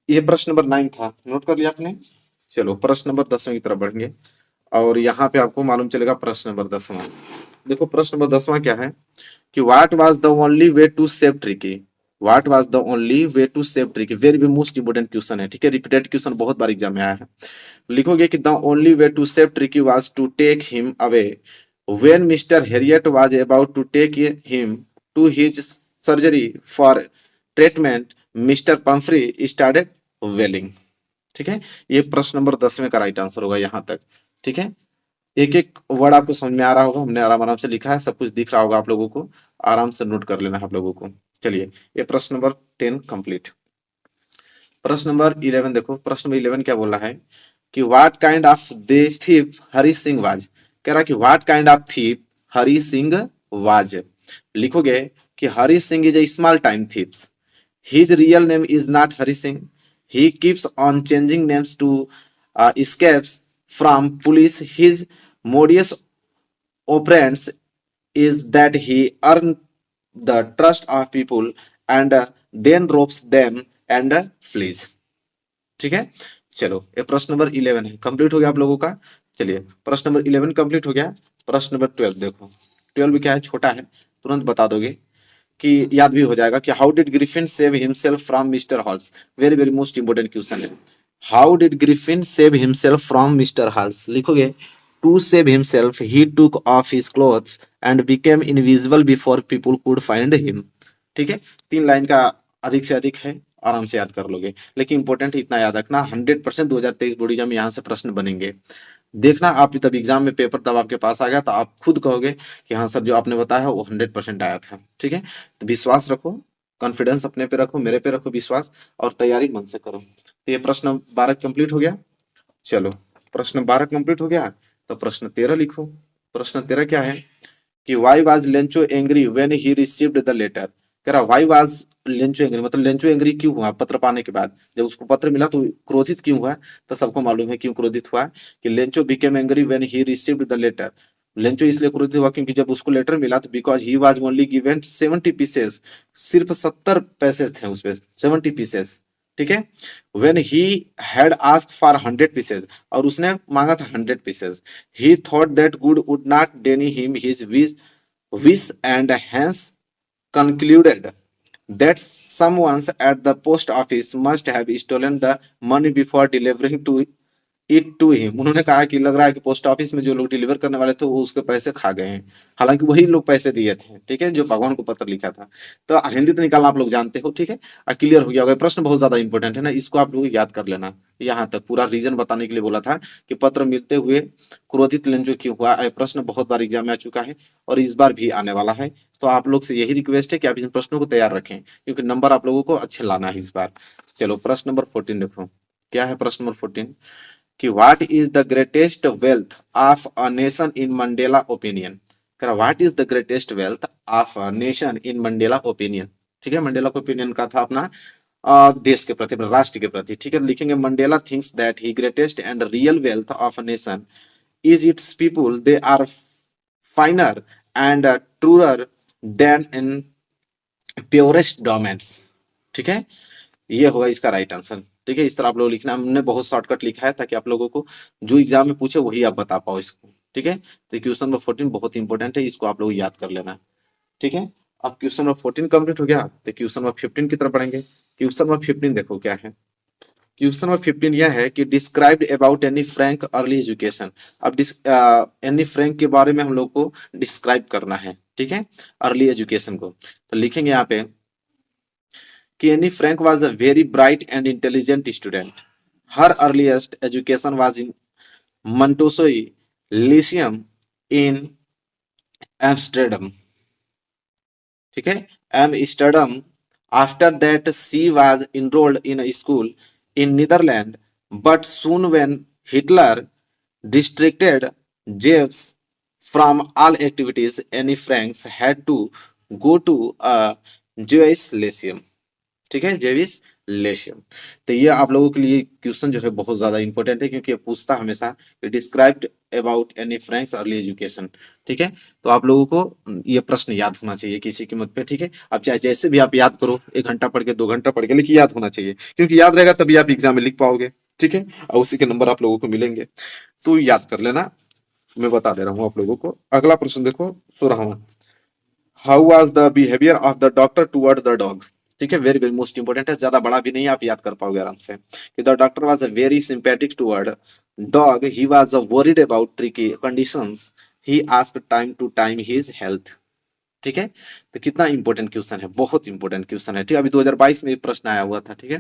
ये प्रश्न नंबर 9 था, नोट कर लिया आपने। चलो प्रश्न नंबर 10वें की तरफ बढ़ेंगे और यहाँ पे आपको मालूम चलेगा प्रश्न नंबर 10वां। देखो प्रश्न नंबर 10वां क्या है कि what was the only way to save Tricky. What was the only way to save Tricky, very very most important question है। ठीक है, रिपीटेड क्वेश्चन बहुत बार एग्जाम में आया है। लिखोगे कि the only way to save Tricky was to take him away when mister Herriot was about to take him to his surgery for treatment mister Pumphrey started wailing. ठीक है, ये प्रश्न नंबर 10वें का राइट आंसर होगा यहाँ तक। ठीक है, एक एक वर्ड आपको समझ में आ रहा होगा, हमने आराम आराम से लिखा है, सब कुछ दिख रहा होगा आप लोगों को, आराम से नोट कर लेना है आप लोगों को। चलिए ये प्रश्न नंबर 10 कंप्लीट। प्रश्न नंबर 11 देखो। प्रश्न नंबर 11 क्या बोल रहा है कि what kind of they thief Hari Singh was. कह रहा है कि what kind of thief Hari Singh was. लिखोगे कि Hari Singh is a small time thieves, his real name is not Hari Singh, he keeps on changing names to escapes from police, his modus operandi is that he earns the trust of people and then robs them and flees। ठीक है, चलो ये प्रश्न number 11 है, complete हो गया आप लोगों का। चलिए प्रश्न नंबर 11 कंप्लीट हो गया। प्रश्न नंबर 12 देखो। 12 भी क्या है, छोटा है, तुरंत बता दोगे कि याद भी हो जाएगा कि how did Griffin save himself from mister Halls. Very very most important question है। How did Griffin save himself from mister Halls, लिखोगे to save himself he took off his clothes and became invisible before people could find him. ठीक है, 3 line का अधिक से अधिक है, आराम से याद कर लोगे, लेकिन इंपॉर्टेंट इतना याद रखना 100% 2023 बोर्ड एग्जाम यहाँ से प्रश्न बनेंगे। देखना आप तब एग्जाम में पेपर तब आपके पास आ गया तो आप खुद कहोगे कि हाँ सर जो आपने बताया वो 100% आया था। ठीक है, तो विश्वास रखो, कॉन्फिडेंस अपने पे रखो, मेरे पे रखो विश्वास और तैयारी मन से करो। तो ये प्रश्न 12 कंप्लीट हो गया। चलो प्रश्न 12 कंप्लीट हो गया तो प्रश्न 13 लिखो। प्रश्न 13 क्या है कि why was Lencho angry when he received the letter. कह रहा व्हाई वाज लेंचो एंग्री, मतलब लेंचो एंग्री क्यों हुआ पत्र पाने के बाद, जब उसको पत्र मिला तो क्रोधित क्यों हुआ। तो सबको मालूम है क्यों क्रोधित हुआ, कि Lencho became angry when he received the letter. Lencho इसलिए क्रोधित हुआ क्योंकि जब उसको लेटर मिला तो because he was only given 70 pieces, सिर्फ 70 पैसे थे उसपे, 70 पीसेस, ठीक है। When he had asked for 100 pieces, और उसने मांगा था 100 pieces. He thought that God would not deny him his wish and hence concluded that someone at the post office must have stolen the money before delivering to it to him। उन्होंने कहा कि लग रहा है कि post office में जो लोग डिलीवर करने वाले थे वो उसके पैसे खा गए हैं, हालांकि वही लोग पैसे दिए थे, ठीक है, जो भगवान को पत्र लिखा था। तो हिंदी तो निकालना आप लोग जानते हो, ठीक है, क्लियर हो गया होगा। प्रश्न बहुत ज्यादा इंपॉर्टेंट है ना, इसको आप लोग याद कर लेना। यहाँ तक पूरा रीजन बताने के लिए बोला था कि पत्र मिलते हुए क्रोधित लेंचो क्यों हुआ। प्रश्न बहुत बार एग्जाम में आ चुका है और इस बार भी आने वाला है। तो आप लोग से यही रिक्वेस्ट है कि आप इन प्रश्नों को तैयार रखें, क्योंकि नंबर आप लोगों को अच्छे लाना है इस बार। चलो प्रश्न नंबर 14 देखो, क्या है प्रश्न नंबर 14, कि what is the greatest wealth of a nation in Mandela opinion. कह रहा what is the greatest wealth of a nation in Mandela opinion, ठीक है। मंडेला का ओपिनियन का था अपना देश के प्रति, अपने राष्ट्र के प्रति, ठीक है। लिखेंगे Mandela thinks that he greatest and real wealth of a nation is its people, they are finer and truer than in purest domains, ठीक है। ये होगा इसका राइट आंसर, ठीक है। इस तरह आप लोग लिखना, हमने बहुत शॉर्टकट लिखा है ताकि आप लोगों को जो एग्जाम में पूछे वही आप बता पाओ इसको, ठीक है। तो क्वेश्चन नंबर 14 बहुत इंपॉर्टेंट है, इसको आप लोग याद कर लेना, ठीक है। अब क्वेश्चन नंबर 14 कंप्लीट हो गया, तो क्वेश्चन नंबर 15 की तरफ बढ़ेंगे। क्वेश्चन नंबर 15 देखो क्या है। क्वेश्चन नंबर 15 यह है कि described about Anne Frank early education. अब एनी फ्रैंक के बारे में हम लोग को डिस्क्राइब करना है, ठीक है, अर्ली एजुकेशन को। तो लिखेंगे यहाँ पे कि Anne Frank was a very bright and intelligent student. Her earliest education was in Montessori Lyceum in Amsterdam, ठीक है, Amsterdam. After that she was enrolled in a school in Netherlands, but soon when Hitler restricted Jews from all activities, Anne Frank had to go to a Jewish lyceum, ठीक है, Jewish लेशियम। तो ये आप लोगों के लिए क्वेश्चन जो है बहुत ज्यादा इंपॉर्टेंट है, क्योंकि ये पूछता हमेशा described about any Franks early education, ठीक है। तो आप लोगों को ये प्रश्न याद होना चाहिए किसी कीमत पे, ठीक है। अब चाहे जैसे भी आप याद करो, 1 घंटा पढ़ के 2 घंटा पढ़ के, लेकिन याद होना चाहिए, क्योंकि याद रहेगा तभी आप एग्जाम में लिख पाओगे, ठीक है, और उसी के नंबर आप लोगों को मिलेंगे। तो याद कर लेना, मैं बता दे रहा हूँ आप लोगों को। अगला प्रश्न देखो 16वां, how was the behaviour of the doctor toward the dog, ठीक है, वेरी वेरी मोस्ट इंपोर्टेंट है, ज्यादा बड़ा भी नहीं है, आप याद कर पाओगे आराम से। कि the doctor was a very sympathetic toward dog, he was worried about Tricky conditions, he asked time to time his health, ठीक है। तो कितना इंपॉर्टेंट क्वेश्चन है, बहुत इंपॉर्टेंट क्वेश्चन है, ठीक है। अभी 2022 में प्रश्न आया हुआ था, ठीक है।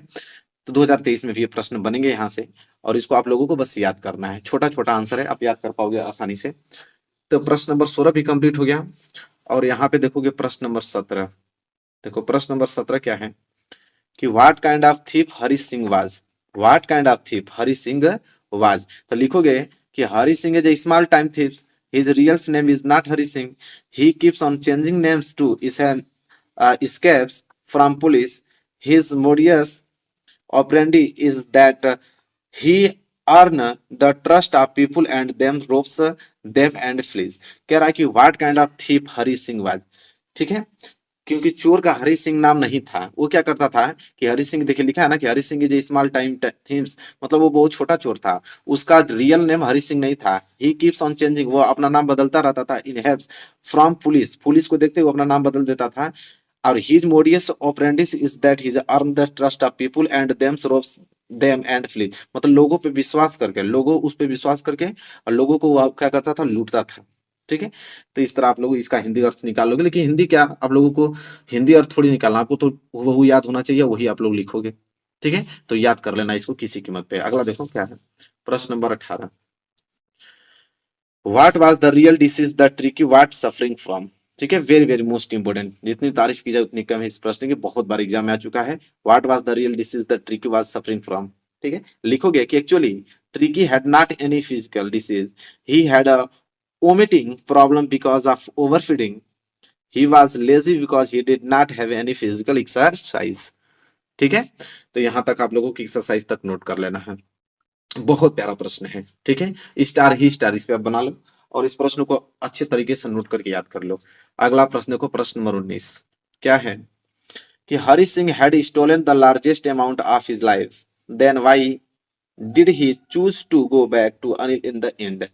तो 2023 में भी ये प्रश्न बनेंगे यहाँ से, और इसको आप लोगों को बस याद करना है, छोटा छोटा आंसर है, आप याद कर पाओगे आसानी से। तो प्रश्न नंबर 16 भी कंप्लीट हो गया, और यहाँ पे देखोगे प्रश्न नंबर 17। देखो प्रश्न नंबर 17 क्या है, कि what kind of thief Hari Singh was, what kind of thief Hari Singh was. तो लिखोगे कि Hari Singh is a small time thief, his real name is not Hari Singh, he keeps on changing names to escapes from police, his modus operandi is that he earn the trust of people and them robs them and flees। कह रहा है कि what kind of thief Hari Singh was, ठीक है, क्योंकि चोर का हरी सिंह नाम नहीं था। वो क्या करता था कि हरी सिंह, देखिए लिखा है ना कि Hari Singh is small time thieves, मतलब वो बहुत छोटा चोर था, उसका रियल नेम हरी सिंह नहीं था। ही कीप्स ऑन चेंजिंग, वो अपना नाम बदलता रहता था। In helps from police, police को देखते हुए अपना नाम बदल देता था। और his modus operandi is that he earn the trust of people and then robs them and flee, मतलब लोगों पे विश्वास करके, लोगों उस पे विश्वास करके और लोगों को वो क्या करता था, लूटता था, ठीक है। तो इस तरह आप लोग इसका हिंदी अर्थ निकाल लोगे, लेकिन हिंदी क्या, आप लोगों को हिंदी अर्थ थोड़ी निकालना, आपको तो वो याद होना चाहिए, वही आप लोग लिखोगे, ठीक है। तो याद कर लेना इसको किसी कीमत पे। अगला देखो क्या है, प्रश्न number 18, what was the real disease the tricky what suffering from, ठीक है, वेरी वेरी मोस्ट इंपोर्टेंट, जितनी तारीफ की जाए उतनी कम है इस प्रश्न की, बहुत बार एग्जाम में आ चुका है। What was the real disease the tricky was suffering from, ठीक है। लिखोगे कि actually tricky had not any physical disease, he had a vomiting problem because of overfeeding, he was lazy because he did not have any physical exercise. ठीक है, तो यहां तक आप लोगों की एक्सरसाइज तक नोट कर लेना है। बहुत प्यारा प्रश्न है, ठीक है, स्टार ही स्टार इस पे आप बना लो और इस प्रश्न को अच्छे तरीके से नोट करके याद कर लो। अगला प्रश्न देखो, प्रश्न नंबर 19 क्या है कि Hari Singh had stolen the largest amount of his life, then why did he choose to go back to Anil in the end.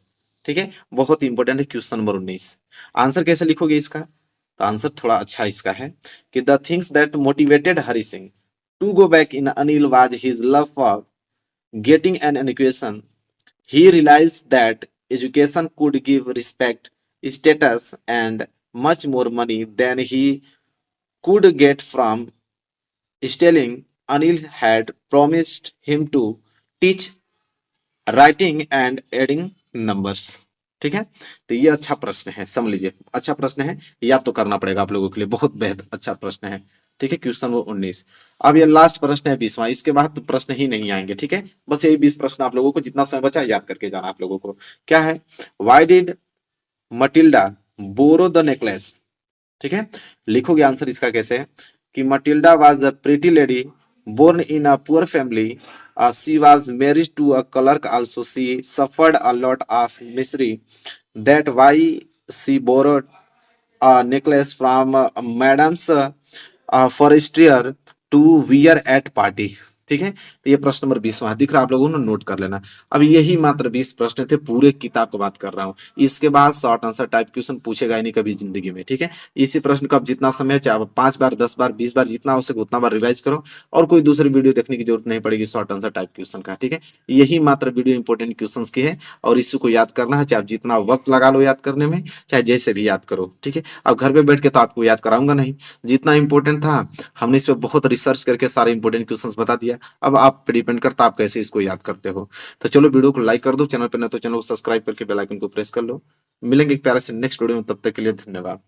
ठीक है, बहुत इंपॉर्टेंट है क्वेश्चन नंबर 19। आंसर कैसे लिखोगे इसका, तो आंसर थोड़ा अच्छा इसका है कि the things that motivated Hari Singh to go back in Anil was his love for getting an education. He realized that education could give respect, status, and much more money than he could get from stealing. Anil had promised him to teach writing and adding numbers. ठीक है, तो ये अच्छा प्रश्न है, समझ लीजिए अच्छा प्रश्न है, याद तो करना पड़ेगा आप लोगों के लिए, बहुत बेहद अच्छा प्रश्न है। ठीक है, क्वेश्चन नंबर 19। अब ये लास्ट प्रश्न है 20वां, इसके बाद तो प्रश्न ही नहीं आएंगे। ठीक है, बस यही 20 प्रश्न आप लोगों को जितना समय बचा याद करके जाना आप लोगों को। क्या है, why did Matilda borrow the necklace. ठीक है, लिखोगे आंसर इसका कैसे है कि Matilda was a pretty lady born in a poor family. She was married to a clerk also. She suffered a lot of misery. That why she borrowed a necklace from Madam's forestier to wear at party. ठीक है, तो ये प्रश्न number 20वां दिख रहा है, आप लोगों ने नोट कर लेना। अब यही मात्र 20 प्रश्न थे, पूरे किताब की बात कर रहा हूँ। इसके बाद शॉर्ट आंसर टाइप क्वेश्चन पूछेगा ही नहीं कभी जिंदगी में। ठीक है, इसी प्रश्न को आप जितना समय चाहे 5 बार 10 बार 20 बार जितना हो सके उतना बार रिवाइज करो और कोई दूसरी वीडियो देखने की जरूरत नहीं पड़ेगी शॉर्ट आंसर टाइप क्वेश्चन का। ठीक है, यही मात्र वीडियो इंपॉर्टेंट क्वेश्चन की है और इसी को याद करना है, चाहे आप जितना वक्त लगा लो याद करने में, चाहे जैसे भी याद करो। ठीक है, अब घर पे बैठ के तो आपको याद कराऊंगा नहीं, जितना इंपॉर्टेंट था हमने इस पर बहुत रिसर्च करके सारे इंपॉर्टेंट क्वेश्चंस बता दिया। अब आप पे डिपेंड करता है आप कैसे इसको याद करते हो। तो चलो वीडियो को लाइक कर दो, चैनल पर न तो चैनल को सब्सक्राइब करके बेल आइकन को प्रेस कर लो। मिलेंगे एक प्यारे से नेक्स्ट वीडियो में, तब तक के लिए धन्यवाद।